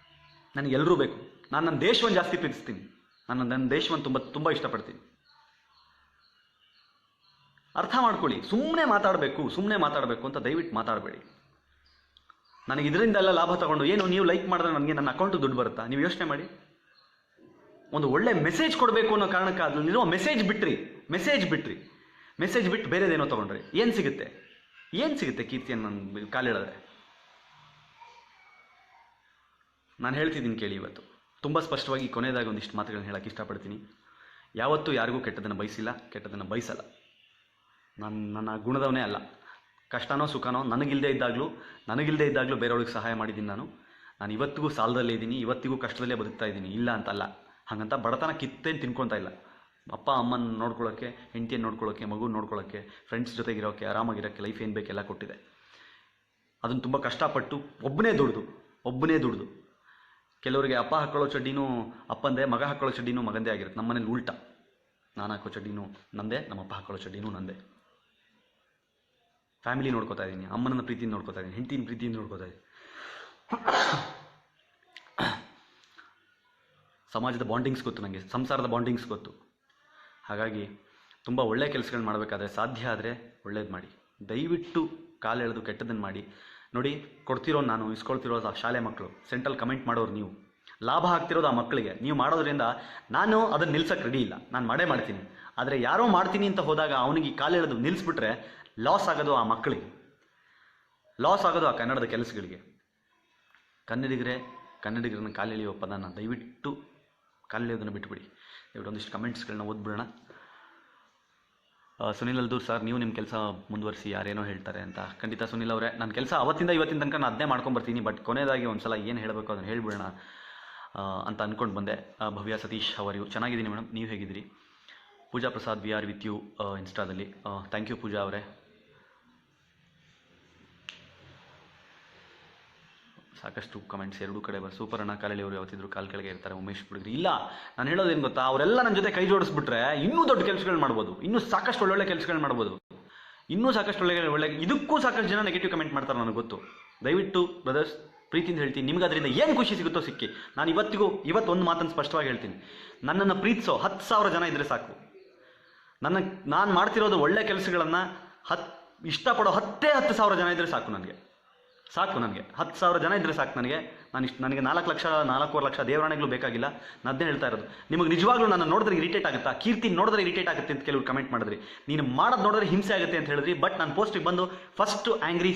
ನನಗೆ ಎಲ್ಲರೂ ಬೇಕು. ನಾನು ನನ್ನ ದೇಶವನ್ನು ಜಾಸ್ತಿ ಪ್ರೀತಿಸ್ತೀನಿ, ನನ್ನ ದೇಶವನ್ನು ತುಂಬ ಇಷ್ಟಪಡ್ತೀನಿ. ಅರ್ಥ ಮಾಡ್ಕೊಳ್ಳಿ. ಸುಮ್ಮನೆ ಮಾತಾಡಬೇಕು ಅಂತ ದಯವಿಟ್ಟು ಮಾತಾಡಬೇಡಿ. ನನಗೆ ಇದರಿಂದೆಲ್ಲ ಲಾಭ ತಗೊಂಡು ಏನು ನೀವು ಲೈಕ್ ಮಾಡಿದ್ರೆ ನನಗೆ ನನ್ನ ಅಕೌಂಟು ದುಡ್ಡು ಬರುತ್ತಾ? ನೀವು ಯೋಚನೆ ಮಾಡಿ. ಒಂದು ಒಳ್ಳೆ ಮೆಸೇಜ್ ಕೊಡಬೇಕು ಅನ್ನೋ ಕಾರಣಕ್ಕೆ ಅದರಲ್ಲಿರೋ ಮೆಸೇಜ್ ಬಿಟ್ಟು ಬೇರೆದೇನೋ ತೊಗೊಂಡ್ರಿ ಏನು ಸಿಗುತ್ತೆ ಕೀರ್ತಿಯನ್ನು ನಾನು ಕಾಲಿಡಿದ್ರೆ? ನಾನು ಹೇಳ್ತಿದ್ದೀನಿ ಕೇಳಿ. ಇವತ್ತು ತುಂಬ ಸ್ಪಷ್ಟವಾಗಿ ಕೊನೆಯದಾಗಿ ಒಂದಿಷ್ಟು ಮಾತುಗಳನ್ನ ಹೇಳೋಕ್ಕೆ ಇಷ್ಟಪಡ್ತೀನಿ. ಯಾವತ್ತೂ ಯಾರಿಗೂ ಕೆಟ್ಟದನ್ನು ಬಯಸಿಲ್ಲ, ಕೆಟ್ಟದನ್ನು ಬಯಸಲ್ಲ. ನನ್ನ ಗುಣದವನೇ ಅಲ್ಲ. ಕಷ್ಟನೋ ಸುಖನೋ ನನಗಿಲ್ಲದೆ ಇದ್ದಾಗಲೂ ಬೇರೆಯವ್ರಿಗೆ ಸಹಾಯ ಮಾಡಿದ್ದೀನಿ. ನಾನು ಇವತ್ತಿಗೂ ಸಾಲದಲ್ಲೇ ಇದ್ದೀನಿ, ಇವತ್ತಿಗೂ ಕಷ್ಟದಲ್ಲೇ ಬದುಕ್ತಾ ಇದ್ದೀನಿ, ಇಲ್ಲ ಅಂತಲ್ಲ. ಹಾಗಂತ ಬಡತನ ಕಿತ್ತೇನು ತಿನ್ಕೊತಾ ಇಲ್ಲ. ಅಪ್ಪ ಅಮ್ಮನ ನೋಡ್ಕೊಳ್ಳೋಕ್ಕೆ, ಹೆಂಡತಿಯನ್ನು ನೋಡ್ಕೊಳ್ಳೋಕ್ಕೆ, ಮಗು ನೋಡ್ಕೊಳ್ಳೋಕ್ಕೆ, ಫ್ರೆಂಡ್ಸ್ ಜೊತೆಗಿರೋಕ್ಕೆ, ಆರಾಮಾಗಿರೋಕ್ಕೆ, ಲೈಫ್ ಏನು ಬೇಕೆಲ್ಲ ಕೊಟ್ಟಿದೆ. ಅದನ್ನು ತುಂಬ ಕಷ್ಟಪಟ್ಟು ಒಬ್ಬನೇ ದುಡ್ದು ಕೆಲವರಿಗೆ ಅಪ್ಪ ಹಾಕ್ಕೊಳ್ಳೋ ಚಡ್ಡಿನೂ ಅಪ್ಪಂದೇ, ಮಗ ಹಾಕ್ಕೊಳ್ಳೋ ಚಡ್ಡಿನೂ ಮಗಂದೇ ಆಗಿರುತ್ತೆ. ನಮ್ಮ ಮನೇಲಿ ಉಲ್ಟಾ, ನಾನು ಹಾಕೋ ಚಡ್ಡಿನೂ ನಂದೇ, ನಮ್ಮಪ್ಪ ಹಾಕ್ಕೊಳ್ಳೋ ಚಡ್ಡಿನೂ ನಂದೇ. ಫ್ಯಾಮಿಲಿ ನೋಡ್ಕೋತಾ ಇದ್ದೀನಿ, ಅಮ್ಮನ ಪ್ರೀತಿಯಿಂದ ನೋಡ್ಕೋತಾ ಇದ್ದೀನಿ, ಹೆಂಡತಿನ ಪ್ರೀತಿಯಿಂದ ನೋಡ್ಕೋತಾ ಇದ್ದೀನಿ. ಸಮಾಜದ ಬಾಂಡಿಂಗ್ಸ್ ಗೊತ್ತು ನನಗೆ, ಸಂಸಾರದ ಬಾಂಡಿಂಗ್ಸ್ ಗೊತ್ತು. ಹಾಗಾಗಿ ತುಂಬ ಒಳ್ಳೆಯ ಕೆಲಸಗಳನ್ನ ಮಾಡಬೇಕಾದ್ರೆ, ಸಾಧ್ಯ ಆದರೆ ಒಳ್ಳೇದು ಮಾಡಿ. ದಯವಿಟ್ಟು ಕಾಲೆಳೆದು ಕೆಟ್ಟದನ್ನು ಮಾಡಿ ನೋಡಿ. ಕೊಡ್ತಿರೋದು ನಾನು, ಇಸ್ಕೊಳ್ತಿರೋದು ಆ ಶಾಲೆ ಮಕ್ಕಳು, ಸೆಂಟ್ರಲ್ ಕಮೆಂಟ್ ಮಾಡೋರು ನೀವು, ಲಾಭ ಆಗ್ತಿರೋದು ಆ ಮಕ್ಕಳಿಗೆ. ನೀವು ಮಾಡೋದ್ರಿಂದ ನಾನು ಅದನ್ನು ನಿಲ್ಸಕ್ಕೆ ರೆಡಿ ಇಲ್ಲ, ನಾನು ಮಾಡ್ತೀನಿ. ಆದರೆ ಯಾರೋ ಮಾಡ್ತೀನಿ ಅಂತ ಹೋದಾಗ ಅವನಿಗೆ ಕಾಲೆಳೆದು ನಿಲ್ಲಿಸ್ಬಿಟ್ರೆ ಲಾಸ್ ಆಗೋದು ಆ ಮಕ್ಕಳಿಗೆ, ಲಾಸ್ ಆಗೋದು ಆ ಕನ್ನಡದ ಕೆಲಸಗಳಿಗೆ. ಕನ್ನಡಿಗರನ್ನ ಕಾಲೆಳೆಯುವ ಪದನ ದಯವಿಟ್ಟು ಕಾಲೆಳೆಯೋದನ್ನು ಬಿಟ್ಟುಬಿಡಿ. ಒಂದಿಷ್ಟು ಕಮೆಂಟ್ಸ್ಗಳನ್ನ ಓದ್ಬಿಡೋಣ. ಸುನಿಲ್ ಅಲ್ದೂರ್ ಸರ್, ನೀವು ನಿಮ್ಮ ಕೆಲಸ ಮುಂದುವರಿಸಿ, ಯಾರೇನೋ ಹೇಳ್ತಾರೆ ಅಂತ. ಖಂಡಿತ ಸುನಿಲ್ ಅವರೇ, ನನ್ನ ಕೆಲಸ ಅವತ್ತಿಂದ ಇವತ್ತಿನ ತನಕ ನಾನು ಅದನ್ನೇ ಮಾಡ್ಕೊಂಬರ್ತೀನಿ. ಬಟ್ ಕೊನೆಯದಾಗಿ ಒಂದು ಸಲ ಏನು ಹೇಳಬೇಕು ಅದನ್ನು ಹೇಳ್ಬಿಡೋಣ ಅಂತ ಅಂದ್ಕೊಂಡು ಬಂದೆ. ಭವ್ಯ ಸತೀಶ್ ಅವರು, ಚೆನ್ನಾಗಿದ್ದೀನಿ ಮೇಡಮ್, ನೀವು ಹೇಗಿದ್ದೀರಿ? Puja Prasad, we are with you ಇನ್ಸ್ಟಾದಲ್ಲಿ. ಥ್ಯಾಂಕ್ ಯು ಪೂಜಾ ಅವರೇ. ಸಾಕಷ್ಟು ಕಮೆಂಟ್ಸ್ ಎರಡೂ ಕಡೆ ಸೂಪರ್ ಅಣ್ಣ, ಕಾಲಲ್ಲಿ ಅವರು ಯಾವತ್ತಿದ್ರು ಕಾಲು ಕೆಳಗೆ ಇರ್ತಾರೆ. ಉಮೇಶ್ ಬಿಡಿದ್ರಿ, ಇಲ್ಲ ನಾನು ಹೇಳೋದೇನು ಗೊತ್ತಾ, ಅವರೆಲ್ಲ ನನ್ನ ಜೊತೆ ಕೈ ಜೋಡಿಸ್ಬಿಟ್ರೆ ಇನ್ನೂ ದೊಡ್ಡ ಕೆಲಸಗಳು ಮಾಡ್ಬೋದು, ಇನ್ನೂ ಸಾಕಷ್ಟು ಒಳ್ಳೊಳ್ಳೆ ಕೆಲಸಗಳು ಮಾಡ್ಬೋದು, ಇನ್ನೂ ಸಾಕಷ್ಟು ಒಳ್ಳೆ ಇದಕ್ಕೂ ಸಾಕಷ್ಟು ಜನ ನೆಗೆಟಿವ್ ಕಮೆಂಟ್ ಮಾಡ್ತಾರೆ, ನನಗೆ ಗೊತ್ತು. ದಯವಿಟ್ಟು ಬ್ರದರ್ಸ್ ಪ್ರೀತಿಯಿಂದ ಹೇಳ್ತೀನಿ. ನಿಮ್ಗೆ ಅದರಿಂದ ಏನು ಖುಷಿ ಸಿಗುತ್ತೋ ಸಿಕ್ಕಿ. ನಾನು ಇವತ್ತು ಒಂದು ಮಾತನ್ನು ಸ್ಪಷ್ಟವಾಗಿ ಹೇಳ್ತೀನಿ. ನನ್ನನ್ನು ಪ್ರೀತಿಸೋ 10,000 ಜನ ಇದ್ದರೆ ಸಾಕು. ನಾನು ಮಾಡ್ತಿರೋದು ಒಳ್ಳೆ ಕೆಲಸಗಳನ್ನು ಇಷ್ಟಪಡೋ 10,000 ಜನ ಇದ್ದರೆ ಸಾಕು. ನನಗೆ 10,000 ಜನ ಇದ್ದರೆ ಸಾಕು. ನನಗೆ 4 ಲಕ್ಷ 4.25 ಲಕ್ಷ ದೇವರಾಣೆಗಳು ಬೇಕಾಗಿಲ್ಲ. ನಾನು ಅದನ್ನೇ ಹೇಳ್ತಾ ಇರೋದು. ನಿಮಗೆ ನಿಜವಾಗ್ಲೂ ನನ್ನ ನೋಡಿದ್ರೆ ಇರಿಟೇಟ್ ಆಗುತ್ತಾ? ಕೀರ್ತಿ ನೋಡಿದ್ರೆ ಇರಿಟೇಟ್ ಆಗುತ್ತೆ ಅಂತ ಕೆಲವರು ಕಮೆಂಟ್ ಮಾಡಿದ್ರಿ. ನೀನು ಮಾಡೋದು ನೋಡಿದ್ರೆ ಹಿಂಸೆ ಆಗುತ್ತೆ ಅಂತ ಹೇಳಿದ್ರಿ. ಬಟ್ ನಾನು ಪೋಸ್ಟಿಗೆ ಬಂದು ಫಸ್ಟ್ ಆ್ಯಂಗ್ರಿ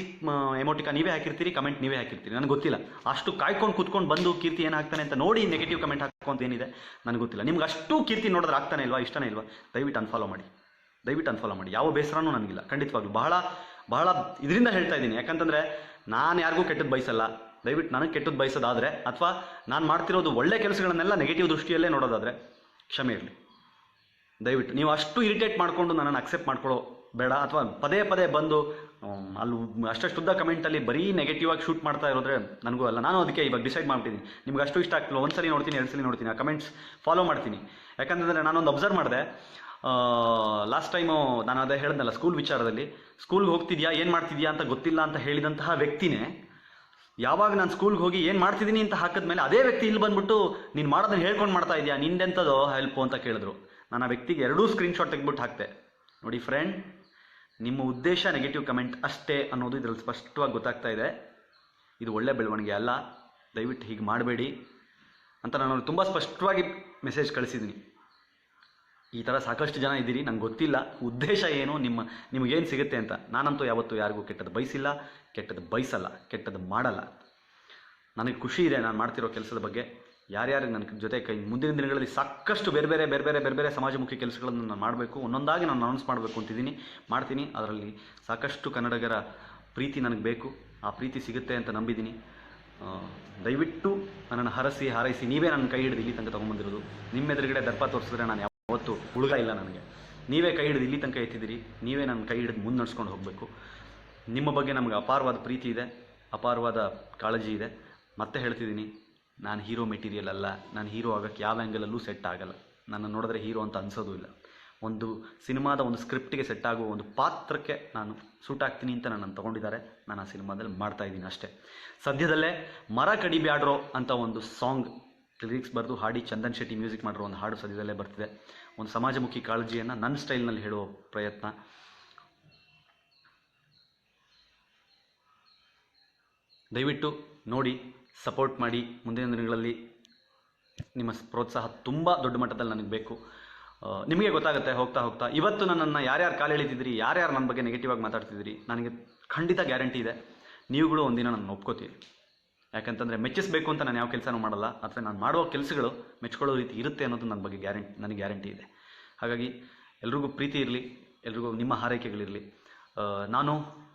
ಎಮೋಟಿಕಾ ನೀವೇ ಹಾಕಿರ್ತೀರಿ, ಕಮೆಂಟ್ ನೀವೇ ಹಾಕಿರ್ತೀರಿ. ನನಗೆ ಗೊತ್ತಿಲ್ಲ. ಅಷ್ಟು ಕಾಯ್ಕೊಂಡು ಕೂತ್ಕೊಂಡು ಬಂದು ಕೀರ್ತಿ ಏನು ಹಾಕ್ತಾನೆ ಅಂತ ನೋಡಿ ನೆಗೆಟಿವ್ ಕಮೆಂಟ್ ಹಾಕೋಂತ ಏನಿದೆ ನನಗೆ ಗೊತ್ತಿಲ್ಲ. ನಿಮ್ಗೆ ಅಷ್ಟು ಕೀರ್ತಿ ನೋಡಿದ್ರೆ ಆಗ್ತಾನೆ ಇಲ್ವಾ, ಇಷ್ಟನೇ ಇಲ್ವಾ? ದಯವಿಟ್ಟು ಅನ್ಫಾಲೋ ಮಾಡಿ. ಯಾವ ಬೇಸರನೂ ನನಗಿಲ್ಲ, ಖಂಡಿತವಾಗ್ಲೂ. ಬಹಳ ಇದರಿಂದ ಹೇಳ್ತಾ ಇದ್ದೀನಿ. ಯಾಕಂತಂದರೆ ನಾನು ಯಾರಿಗೂ ಕೆಟ್ಟದ್ದು ಬಯಸಲ್ಲ. ದಯವಿಟ್ಟು ನನಗೆ ಕೆಟ್ಟದ್ದು ಬಯಸೋದಾದರೆ, ಅಥವಾ ನಾನು ಮಾಡ್ತಿರೋದು ಒಳ್ಳೆ ಕೆಲಸಗಳನ್ನೆಲ್ಲ ನೆಗೆಟಿವ್ ದೃಷ್ಟಿಯಲ್ಲೇ ನೋಡೋದಾದರೆ ಕ್ಷಮೆ ಇರಲಿ. ದಯವಿಟ್ಟು ನೀವು ಅಷ್ಟು ಇರಿಟೇಟ್ ಮಾಡಿಕೊಂಡು ನನ್ನನ್ನು ಅಕ್ಸೆಪ್ಟ್ ಮಾಡ್ಕೊಳ್ಳೋ ಬೇಡ. ಅಥವಾ ಪದೇ ಬಂದು ಅಲ್ಲಿ ಅಷ್ಟುದ್ದ ಕಮೆಂಟಲ್ಲಿ ಬರೀ ನೆಗೆಟಿವ್ ಆಗಿ ಶೂಟ್ ಮಾಡ್ತಾ ಇರೋದ್ರೆ ನನಗೂ ಅಲ್ಲ. ನಾನು ಅದಕ್ಕೆ ಇವಾಗ ಡಿಸೈಡ್ ಮಾಡ್ಬಿಟ್ಟಿದ್ದೀನಿ. ನಿಮ್ಗೆ ಅಷ್ಟು ಇಷ್ಟ ಆಗ್ತಿಲ್ಲ, ಒಂದು ಸಲ ನೋಡ್ತೀನಿ, 2 ಸಲ ನೋಡ್ತೀನಿ, ಆ ಕಮೆಂಟ್ಸ್ ಫಾಲೋ ಮಾಡ್ತೀನಿ. ಯಾಕಂತಂದರೆ ನಾನೊಂದು ಅಬ್ಸರ್ವ್ ಮಾಡಿದೆ. ಲಾಸ್ಟ್ ಟೈಮು ನಾನು ಅದೇ ಹೇಳಿದ್ನಲ್ಲ, ಸ್ಕೂಲ್ ವಿಚಾರದಲ್ಲಿ. ಸ್ಕೂಲ್ಗೆ ಹೋಗ್ತಿದ್ಯಾ, ಏನು ಮಾಡ್ತಿದ್ಯಾ ಅಂತ ಗೊತ್ತಿಲ್ಲ ಅಂತ ಹೇಳಿದಂತಹ ವ್ಯಕ್ತಿನೇ ಯಾವಾಗ ನಾನು ಸ್ಕೂಲ್ಗೆ ಹೋಗಿ ಏನು ಮಾಡ್ತಿದ್ದೀನಿ ಅಂತ ಹಾಕಿದ್ಮೇಲೆ ಅದೇ ವ್ಯಕ್ತಿ ಇಲ್ಲಿ ಬಂದ್ಬಿಟ್ಟು ನೀನು ಮಾಡೋದನ್ನ ಹೇಳ್ಕೊಂಡು ಮಾಡ್ತಾ ಇದೆಯಾ, ನಿಂದೆಂಥದೋ ಹೆಲ್ಪು ಅಂತ ಕೇಳಿದ್ರು. ನಾನು ಆ ವ್ಯಕ್ತಿಗೆ 2 ಸ್ಕ್ರೀನ್ಶಾಟ್ ತೆಗೆದ್ಬಿಟ್ಟು ಹಾಕ್ತೆ. ನೋಡಿ ಫ್ರೆಂಡ್, ನಿಮ್ಮ ಉದ್ದೇಶ ನೆಗೆಟಿವ್ ಕಮೆಂಟ್ ಅಷ್ಟೇ ಅನ್ನೋದು ಇದರಲ್ಲಿ ಸ್ಪಷ್ಟವಾಗಿ ಗೊತ್ತಾಗ್ತಾ ಇದೆ. ಇದು ಒಳ್ಳೆ ಬೆಳವಣಿಗೆ ಅಲ್ಲ, ದಯವಿಟ್ಟು ಹೀಗೆ ಮಾಡಬೇಡಿ ಅಂತ ನಾನು ತುಂಬ ಸ್ಪಷ್ಟವಾಗಿ ಮೆಸೇಜ್ ಕಳಿಸಿದ್ದೀನಿ. ಈ ಥರ ಸಾಕಷ್ಟು ಜನ ಇದ್ದೀರಿ, ನಂಗೆ ಗೊತ್ತಿಲ್ಲ ಉದ್ದೇಶ ಏನು, ನಿಮಗೇನು ಸಿಗುತ್ತೆ ಅಂತ. ನಾನಂತೂ ಯಾವತ್ತೂ ಯಾರಿಗೂ ಕೆಟ್ಟದ್ದು ಬಯಸಿಲ್ಲ, ಕೆಟ್ಟದ್ದು ಬಯಸಲ್ಲ, ಕೆಟ್ಟದ್ದು ಮಾಡಲ್ಲ. ನನಗೆ ಖುಷಿ ಇದೆ ನಾನು ಮಾಡ್ತಿರೋ ಕೆಲಸದ ಬಗ್ಗೆ. ಯಾರ್ಯಾರಿಗೆ ನನ್ನ ಜೊತೆ ಮುಂದಿನ ದಿನಗಳಲ್ಲಿ ಸಾಕಷ್ಟು ಬೇರೆ ಬೇರೆ ಸಮಾಜಮುಖಿ ಕೆಲಸಗಳನ್ನು ನಾನು ಮಾಡಬೇಕು, ಒಂದೊಂದಾಗಿ ನಾನು ಅನೌನ್ಸ್ ಮಾಡಬೇಕು ಅಂತಿದ್ದೀನಿ, ಮಾಡ್ತೀನಿ. ಅದರಲ್ಲಿ ಸಾಕಷ್ಟು ಕನ್ನಡಿಗರ ಪ್ರೀತಿ ನನಗೆ ಬೇಕು. ಆ ಪ್ರೀತಿ ಸಿಗುತ್ತೆ ಅಂತ ನಂಬಿದ್ದೀನಿ. ದಯವಿಟ್ಟು ನನ್ನನ್ನು ಹಾರೈಸಿ. ನೀವೇ ನನ್ನ ಕೈ ಹಿಡಿದು ಇಲ್ಲಿ ತನಕ ತೊಗೊಂಬಂದಿರೋದು. ನಿಮ್ಮ ಎದುರುಗಡೆ ದರ್ಪ ತೋರಿಸಿದ್ರೆ ನಾನು ಯಾವತ್ತೂ ಹುಡುಗ ಇಲ್ಲ. ನನಗೆ ನೀವೇ ಕೈ ಹಿಡಿದು ಇಲ್ಲಿ ತನಕ ಎತ್ತಿದ್ದೀರಿ. ನೀವೇ ನನ್ನ ಕೈ ಹಿಡಿದು ಮುಂದೆ ನಡ್ಸ್ಕೊಂಡು ಹೋಗಬೇಕು. ನಿಮ್ಮ ಬಗ್ಗೆ ನಮಗೆ ಅಪಾರವಾದ ಪ್ರೀತಿ ಇದೆ, ಅಪಾರವಾದ ಕಾಳಜಿ ಇದೆ. ಮತ್ತೆ ಹೇಳ್ತಿದ್ದೀನಿ, ನಾನು ಹೀರೋ ಮೆಟೀರಿಯಲ್ ಅಲ್ಲ. ನಾನು ಹೀರೋ ಆಗೋಕ್ಕೆ ಯಾವ ಆ್ಯಂಗಲಲ್ಲೂ ಸೆಟ್ ಆಗಲ್ಲ. ನನ್ನ ನೋಡಿದ್ರೆ ಹೀರೋ ಅಂತ ಅನಿಸೋದು ಇಲ್ಲ. ಒಂದು ಸಿನಿಮಾದ ಒಂದು ಸ್ಕ್ರಿಪ್ಟಿಗೆ ಸೆಟ್ ಆಗುವ ಒಂದು ಪಾತ್ರಕ್ಕೆ ನಾನು ಸೂಟ್ ಆಗ್ತೀನಿ ಅಂತ ನನ್ನನ್ನು ತೊಗೊಂಡಿದ್ದಾರೆ. ನಾನು ಆ ಸಿನಿಮಾದಲ್ಲಿ ಮಾಡ್ತಾಯಿದ್ದೀನಿ ಅಷ್ಟೇ. ಸದ್ಯದಲ್ಲೇ ಮರ ಕಡಿಬ್ಯಾಡ್ರೋ ಅಂತ ಒಂದು ಸಾಂಗ್ ಲಿರಿಕ್ಸ್ ಬರೆದು ಹಾಡಿ ಚಂದನ್ ಶೆಟ್ಟಿ ಮ್ಯೂಸಿಕ್ ಮಾಡಿರೋ ಒಂದು ಹಾಡು ಸದ್ಯದಲ್ಲೇ ಬರ್ತಿದೆ. ಒಂದು ಸಮಾಜಮುಖಿ ಕಾಳಜಿಯನ್ನು ನನ್ನ ಸ್ಟೈಲ್ನಲ್ಲಿ ಹೇಳುವ ಪ್ರಯತ್ನ. ದಯವಿಟ್ಟು ನೋಡಿ, ಸಪೋರ್ಟ್ ಮಾಡಿ. ಮುಂದಿನ ದಿನಗಳಲ್ಲಿ ನಿಮ್ಮ ಪ್ರೋತ್ಸಾಹ ತುಂಬ ದೊಡ್ಡ ಮಟ್ಟದಲ್ಲಿ ನನಗೆ ಬೇಕು. ನಿಮಗೆ ಗೊತ್ತಾಗುತ್ತೆ ಹೋಗ್ತಾ ಇವತ್ತು ನನ್ನನ್ನು ಯಾರ್ಯಾರು ಕಾಲು ಎಳಿತಿದ್ರಿ, ಯಾರ್ಯಾರು ನನ್ನ ಬಗ್ಗೆ ನೆಗೆಟಿವ್ ಆಗಿ ಮಾತಾಡ್ತಿದ್ರಿ, ನನಗೆ ಖಂಡಿತ ಗ್ಯಾರಂಟಿ ಇದೆ ನೀವುಗಳು ಒಂದಿನ ನನ್ನ ಒಪ್ಕೋತೀರಿ. ಯಾಕಂತಂದರೆ ಮೆಚ್ಚಿಸಬೇಕು ಅಂತ ನಾನು ಯಾವ ಕೆಲಸನೂ ಮಾಡಲ್ಲ, ಅಥವಾ ನಾನು ಮಾಡುವ ಕೆಲಸಗಳು ಮೆಚ್ಕೊಳ್ಳೋ ರೀತಿ ಇರುತ್ತೆ ಅನ್ನೋದು ನನ್ನ ಬಗ್ಗೆ ನನಗೆ ಗ್ಯಾರಂಟಿ ಇದೆ. ಹಾಗಾಗಿ ಎಲ್ರಿಗೂ ಪ್ರೀತಿ ಇರಲಿ, ಎಲ್ರಿಗೂ ನಿಮ್ಮ ಹಾರೈಕೆಗಳಿರಲಿ. ನಾನು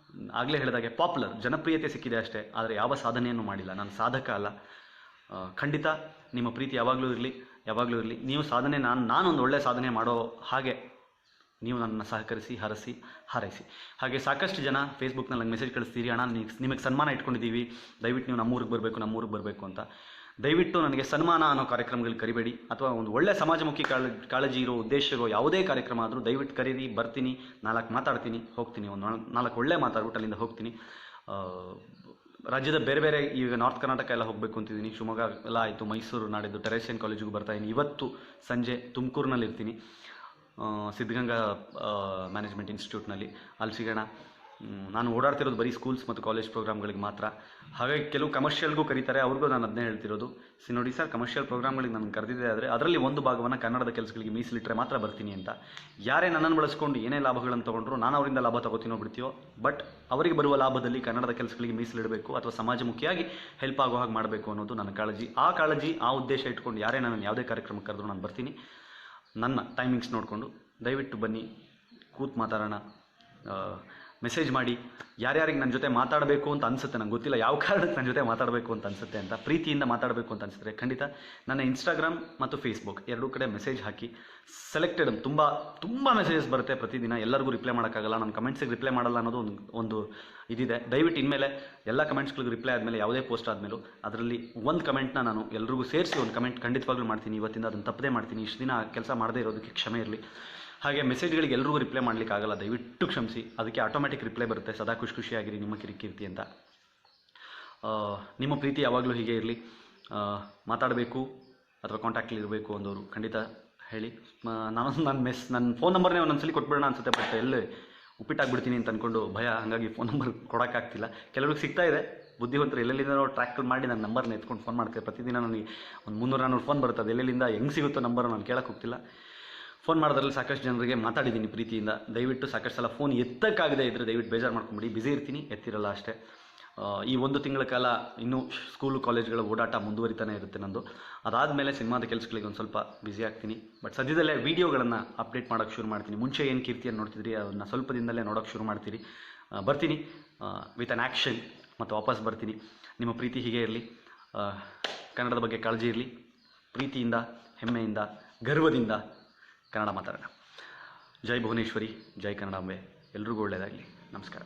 ಆಗಲೇ ಹೇಳಿದಾಗೆ ಪಾಪ್ಯುಲರ್, ಜನಪ್ರಿಯತೆ ಸಿಕ್ಕಿದೆ ಅಷ್ಟೇ, ಆದರೆ ಯಾವ ಸಾಧನೆಯನ್ನು ಮಾಡಿಲ್ಲ. ನಾನು ಸಾಧಕ ಅಲ್ಲ. ಖಂಡಿತ ನಿಮ್ಮ ಪ್ರೀತಿ ಯಾವಾಗಲೂ ಇರಲಿ. ನೀವು ಸಾಧನೆ ನಾನೊಂದು ಒಳ್ಳೆಯ ಸಾಧನೆ ಮಾಡೋ ಹಾಗೆ ನೀವು ನನ್ನನ್ನು ಸಹಕರಿಸಿ, ಹಾರೈಸಿ. ಹಾಗೆ ಸಾಕಷ್ಟು ಜನ ಫೇಸ್ಬುಕ್ನಲ್ಲಿ ನಂಗೆ ಮೆಸೇಜ್ ಕಳಿಸ್ತೀರಿ, ಅಣ್ಣ ನಿಮಗೆ ಸನ್ಮಾನ ಇಟ್ಕೊಂಡಿದ್ದೀವಿ, ದಯವಿಟ್ಟು ನೀವು ನಮ್ಮೂರಿಗೆ ಬರಬೇಕು ಅಂತ. ದಯವಿಟ್ಟು ನನಗೆ ಸನ್ಮಾನ ಅನ್ನೋ ಕಾರ್ಯಕ್ರಮಗಳಿಗೆ ಕರಿಬೇಡಿ, ಅಥವಾ ಒಂದು ಒಳ್ಳೆಯ ಸಮಾಜಮುಖಿ ಕಾಳಜಿ ಇರೋ ಉದ್ದೇಶ ಇರೋ ಯಾವುದೇ ಕಾರ್ಯಕ್ರಮ ಆದರೂ ದಯವಿಟ್ಟು ಕರೀರಿ. ಬರ್ತೀನಿ, 4 ಮಾತಾಡ್ತೀನಿ, ಹೋಗ್ತೀನಿ. ಒಂದು 4 ಒಳ್ಳೆ ಮಾತಾಡ್ಬಿಟ್ಟು ಅಲ್ಲಿಂದ ಹೋಗ್ತೀನಿ. ರಾಜ್ಯದ ಬೇರೆ ಈಗ ನಾರ್ತ್ ಕರ್ನಾಟಕ ಎಲ್ಲ ಹೋಗಬೇಕು ಅಂತಿದ್ದೀನಿ. ಶಿವಮೊಗ್ಗ ಎಲ್ಲ ಆಯಿತು, ಮೈಸೂರು, ನಾಡಿದ್ದು ಟೆರೇಸಿಯನ್ ಕಾಲೇಜಿಗೂ ಬರ್ತಾಯಿದ್ದೀನಿ. ಇವತ್ತು ಸಂಜೆ ತುಮಕೂರಿನಲ್ಲಿ ಇರ್ತೀನಿ, ಸಿದ್ಧಗಂಗಾ ಮ್ಯಾನೇಜ್ಮೆಂಟ್ ಇನ್ಸ್ಟಿಟ್ಯೂಟ್ನಲ್ಲಿ. ಅಲ್ಲಿ ಸಿಗೋಣ. ನಾನು ಓಡಾಡ್ತಿರೋದು ಬರೀ ಸ್ಕೂಲ್ಸ್ ಮತ್ತು ಕಾಲೇಜ್ ಪ್ರೋಗ್ರಾಮ್ಗಳಿಗೆ ಮಾತ್ರ. ಹಾಗಾಗಿ ಕೆಲವು ಕಮರ್ಷಿಯಲ್ಗೂ ಕರೀತಾರೆ, ಅವ್ರಿಗೂ ನಾನು ಅದನ್ನೇ ಹೇಳ್ತಿರೋದು. ನೋಡಿ ಸರ್, ಕಮರ್ಷಿಯಲ್ ಪ್ರೋಗ್ರಾಮ್ಗಳಿಗೆ ನಾನು ಕರೆದಿದ್ದೆ, ಆದರೆ ಅದರಲ್ಲಿ ಒಂದು ಭಾಗವನ್ನು ಕನ್ನಡದ ಕೆಲಸಗಳಿಗೆ ಮೀಸಲಿಟ್ಟರೆ ಮಾತ್ರ ಬರ್ತೀನಿ ಅಂತ. ಯಾರೇ ನನ್ನನ್ನು ಬಳಸ್ಕೊಂಡು ಏನೇ ಲಾಭಗಳನ್ನು ತೊಗೊಂಡ್ರು ನಾನು ಅವರಿಂದ ಲಾಭ ತೊಗೋತೀನೋ ಬಿಡ್ತೀಯೋ, ಬಟ್ ಅವರಿಗೆ ಬರುವ ಲಾಭದಲ್ಲಿ ಕನ್ನಡದ ಕೆಲಸಗಳಿಗೆ ಮೀಸಲಿಡಬೇಕು, ಅಥವಾ ಸಮಾಜಮುಖಿಯಾಗಿ ಹೆಲ್ಪ್ ಆಗೋ ಹಾಗೆ ಮಾಡಬೇಕು ಅನ್ನೋದು ನನ್ನ ಕಾಳಜಿ. ಆ ಉದ್ದೇಶ ಇಟ್ಕೊಂಡು ಯಾರೇ ನನ್ನನ್ನು ಯಾವುದೇ ಕಾರ್ಯಕ್ರಮಕ್ಕೆ ಕರೆದ್ರು ನಾನು ಬರ್ತೀನಿ, ನನ್ನ ಟೈಮಿಂಗ್ಸ್ ನೋಡಿಕೊಂಡು. ದಯವಿಟ್ಟು ಬನ್ನಿ, ಕೂತ್ ಮಾತಾಡೋಣ. ಮೆಸೇಜ್ ಮಾಡಿ. ಯಾರ್ಯಾರಿಗೆ ನನ್ನ ಜೊತೆ ಮಾತಾಡಬೇಕು ಅಂತ ಅನಿಸುತ್ತೆ, ನಂಗೆ ಗೊತ್ತಿಲ್ಲ ಯಾವ ಕಾರಣಕ್ಕೆ ನನ್ನ ಜೊತೆ ಮಾತಾಡಬೇಕು ಅಂತ ಅನಿಸುತ್ತೆ ಅಂತ, ಪ್ರೀತಿಯಿಂದ ಮಾತಾಡಬೇಕು ಅಂತ ಅನಿಸಿದ್ರೆ ಖಂಡಿತ ನನ್ನ ಇನ್ಸ್ಟಾಗ್ರಾಮ್ ಮತ್ತು ಫೇಸ್ಬುಕ್ 2 ಕಡೆ ಮೆಸೇಜ್ ಹಾಕಿ. ಸೆಲೆಕ್ಟೆಡ್ ತುಂಬ ಮೆಸೇಜಸ್ ಬರುತ್ತೆ ಪ್ರತಿದಿನ, ಎಲ್ಲರಿಗೂ ರಿಪ್ಲೈ ಮಾಡೋಕ್ಕಾಗಲ್ಲ. ನಾನು ಕಮೆಂಟ್ಸಿಗೆ ರಿಪ್ಲೈ ಮಾಡಲ್ಲ ಅನ್ನೋದು ಒಂದು ಇದಿದೆ. ದಯವಿಟ್ಟು ಇನ್ಮೇಲೆ ಎಲ್ಲ ಕಮೆಂಟ್ಸ್ಗಳಿಗೆ ರಿಪ್ಲೈ ಆದಮೇಲೆ, ಯಾವುದೇ ಪೋಸ್ಟ್ ಆದಮೇಲೂ ಅದರಲ್ಲಿ ಒಂದು ಕಮೆಂಟ್ನ ನಾನು ಎಲ್ರಿಗೂ ಸೇರಿಸಿ ಒಂದು ಕಮೆಂಟ್ ಖಂಡಿತವಾಗ್ಲೂ ಮಾಡ್ತೀನಿ. ಇವತ್ತಿಂದ ಅದನ್ನು ತಪ್ಪದೇ ಮಾಡ್ತೀನಿ. ಇಷ್ಟು ದಿನ ಕೆಲಸ ಮಾಡದೇ ಇರೋದಕ್ಕೆ ಕ್ಷಮೆ ಇರಲಿ. ಹಾಗೆ ಮೆಸೇಜ್ಗಳಿಗೆ ಎಲ್ರಿಗೂ ರಿಪ್ಲೈ ಮಾಡಲಿಕ್ಕಾಗಲ್ಲ, ದಯವಿಟ್ಟು ಕ್ಷಮಿಸಿ. ಅದಕ್ಕೆ ಆಟೋಮೆಟಿಕ್ ರಿಪ್ಲೈ ಬರುತ್ತೆ. ಸದಾ ಖುಷಿಯಾಗಿರಿ, ನಿಮ್ಮ ಕಿರಿಕೀರ್ತಿ ಅಂತ. ನಿಮ್ಮ ಪ್ರೀತಿ ಯಾವಾಗಲೂ ಹೀಗೆ ಇರಲಿ. ಮಾತಾಡಬೇಕು ಅಥವಾ ಕಾಂಟ್ಯಾಕ್ಟಲ್ಲಿ ಇರಬೇಕು ಅಂದವರು ಖಂಡಿತ ಹೇಳಿ. ನನ್ನ ಫೋನ್ ನಂಬರ್ನೇ ಒಂದೊಂದ್ಸಲಿ ಕೊಟ್ಬಿಡೋಣ ಅನ್ಸುತ್ತೆ, ಬಟ್ ಎಲ್ಲಿ ಉಪ್ಪಿಟ್ಟಾಗ್ಬಿಡ್ತೀನಿ ಅಂತ ಅಂದ್ಕೊಂಡು ಭಯ, ಹಾಗಾಗಿ ಫೋನ್ ನಂಬರ್ ಕೊಡೋಕ್ಕಾಗ್ತಿಲ್ಲ. ಕೆಲವ್ರಿಗೆ ಸಿಗ್ತಾ ಇದೆ, ಬುದ್ಧಿವಂತರು ಎಲ್ಲೆಲ್ಲಿಂದ ಟ್ರ್ಯಾಕ್ ಮಾಡಿ ನನ್ನ ನಂಬರ್ನ ಎತ್ಕೊಂಡು ಫೋನ್ ಮಾಡ್ತಾರೆ. ಪ್ರತಿದಿನ ನನಗೆ ಒಂದು 300-400 ಫೋನ್ ಬರುತ್ತೆ. ಅದು ಎಲ್ಲೆಲ್ಲಿಂದ ಹೆಂಗೆ ಸಿಗುತ್ತೋ ನಂಬರ್ ನಾನು ಕೇಳೋಕ್ಕೆ ಹೋಗ್ತಿಲ್ಲ. ಫೋನ್ ಮಾಡೋದ್ರಲ್ಲಿ ಸಾಕಷ್ಟು ಜನರಿಗೆ ಮಾತಾಡಿದ್ದೀನಿ ಪ್ರೀತಿಯಿಂದ. ದಯವಿಟ್ಟು ಸಾಕಷ್ಟು ಸಲ ಫೋನ್ ಎತ್ತಕ್ಕಾಗದೆ ಇದ್ದರೆ ದಯವಿಟ್ಟು ಬೇಜಾರು ಮಾಡ್ಕೊಂಬಿಡಿ. ಬ್ಯುಸಿ ಇರ್ತೀನಿ, ಎತ್ತಿರಲ್ಲ ಅಷ್ಟೇ. ಈ 1 ತಿಂಗಳ ಕಾಲ ಇನ್ನೂ ಸ್ಕೂಲು ಕಾಲೇಜ್ಗಳ ಓಡಾಟ ಮುಂದುವರಿತಾನೆ ಇರುತ್ತೆ ನಂದು. ಅದಾದಮೇಲೆ ಸಿನಿಮಾದ ಕೆಲಸಗಳಿಗೆ ಒಂದು ಸ್ವಲ್ಪ ಬ್ಯುಸಿ ಆಗ್ತೀನಿ. ಬಟ್ ಸದ್ಯದಲ್ಲೇ ವೀಡಿಯೋಗಳನ್ನು ಅಪ್ಡೇಟ್ ಮಾಡೋಕ್ಕೆ ಶುರು ಮಾಡ್ತೀನಿ. ಮುಂಚೆ ಏನು ಕೀರ್ತಿಯನ್ನು ನೋಡ್ತಿದ್ರಿ ಅದನ್ನು ಸ್ವಲ್ಪ ದಿನದಲ್ಲೇ ನೋಡೋಕ್ಕೆ ಶುರು ಮಾಡ್ತೀರಿ. ಬರ್ತೀನಿ ವಿತ್ ಆ್ಯನ್ ಆ್ಯಕ್ಷನ್, ಮತ್ತು ವಾಪಸ್ ಬರ್ತೀನಿ. ನಿಮ್ಮ ಪ್ರೀತಿ ಹೀಗೆ ಇರಲಿ. ಕನ್ನಡದ ಬಗ್ಗೆ ಕಾಳಜಿ ಇರಲಿ. ಪ್ರೀತಿಯಿಂದ, ಹೆಮ್ಮೆಯಿಂದ, ಗರ್ವದಿಂದ ಕನ್ನಡ ಮಾತಾಡೋಣ. ಜೈ ಭುವನೇಶ್ವರಿ, ಜೈ ಕನ್ನಡಾಂಬೆ. ಎಲ್ರಿಗೂ ಒಳ್ಳೆಯದಾಗಲಿ. ನಮಸ್ಕಾರ.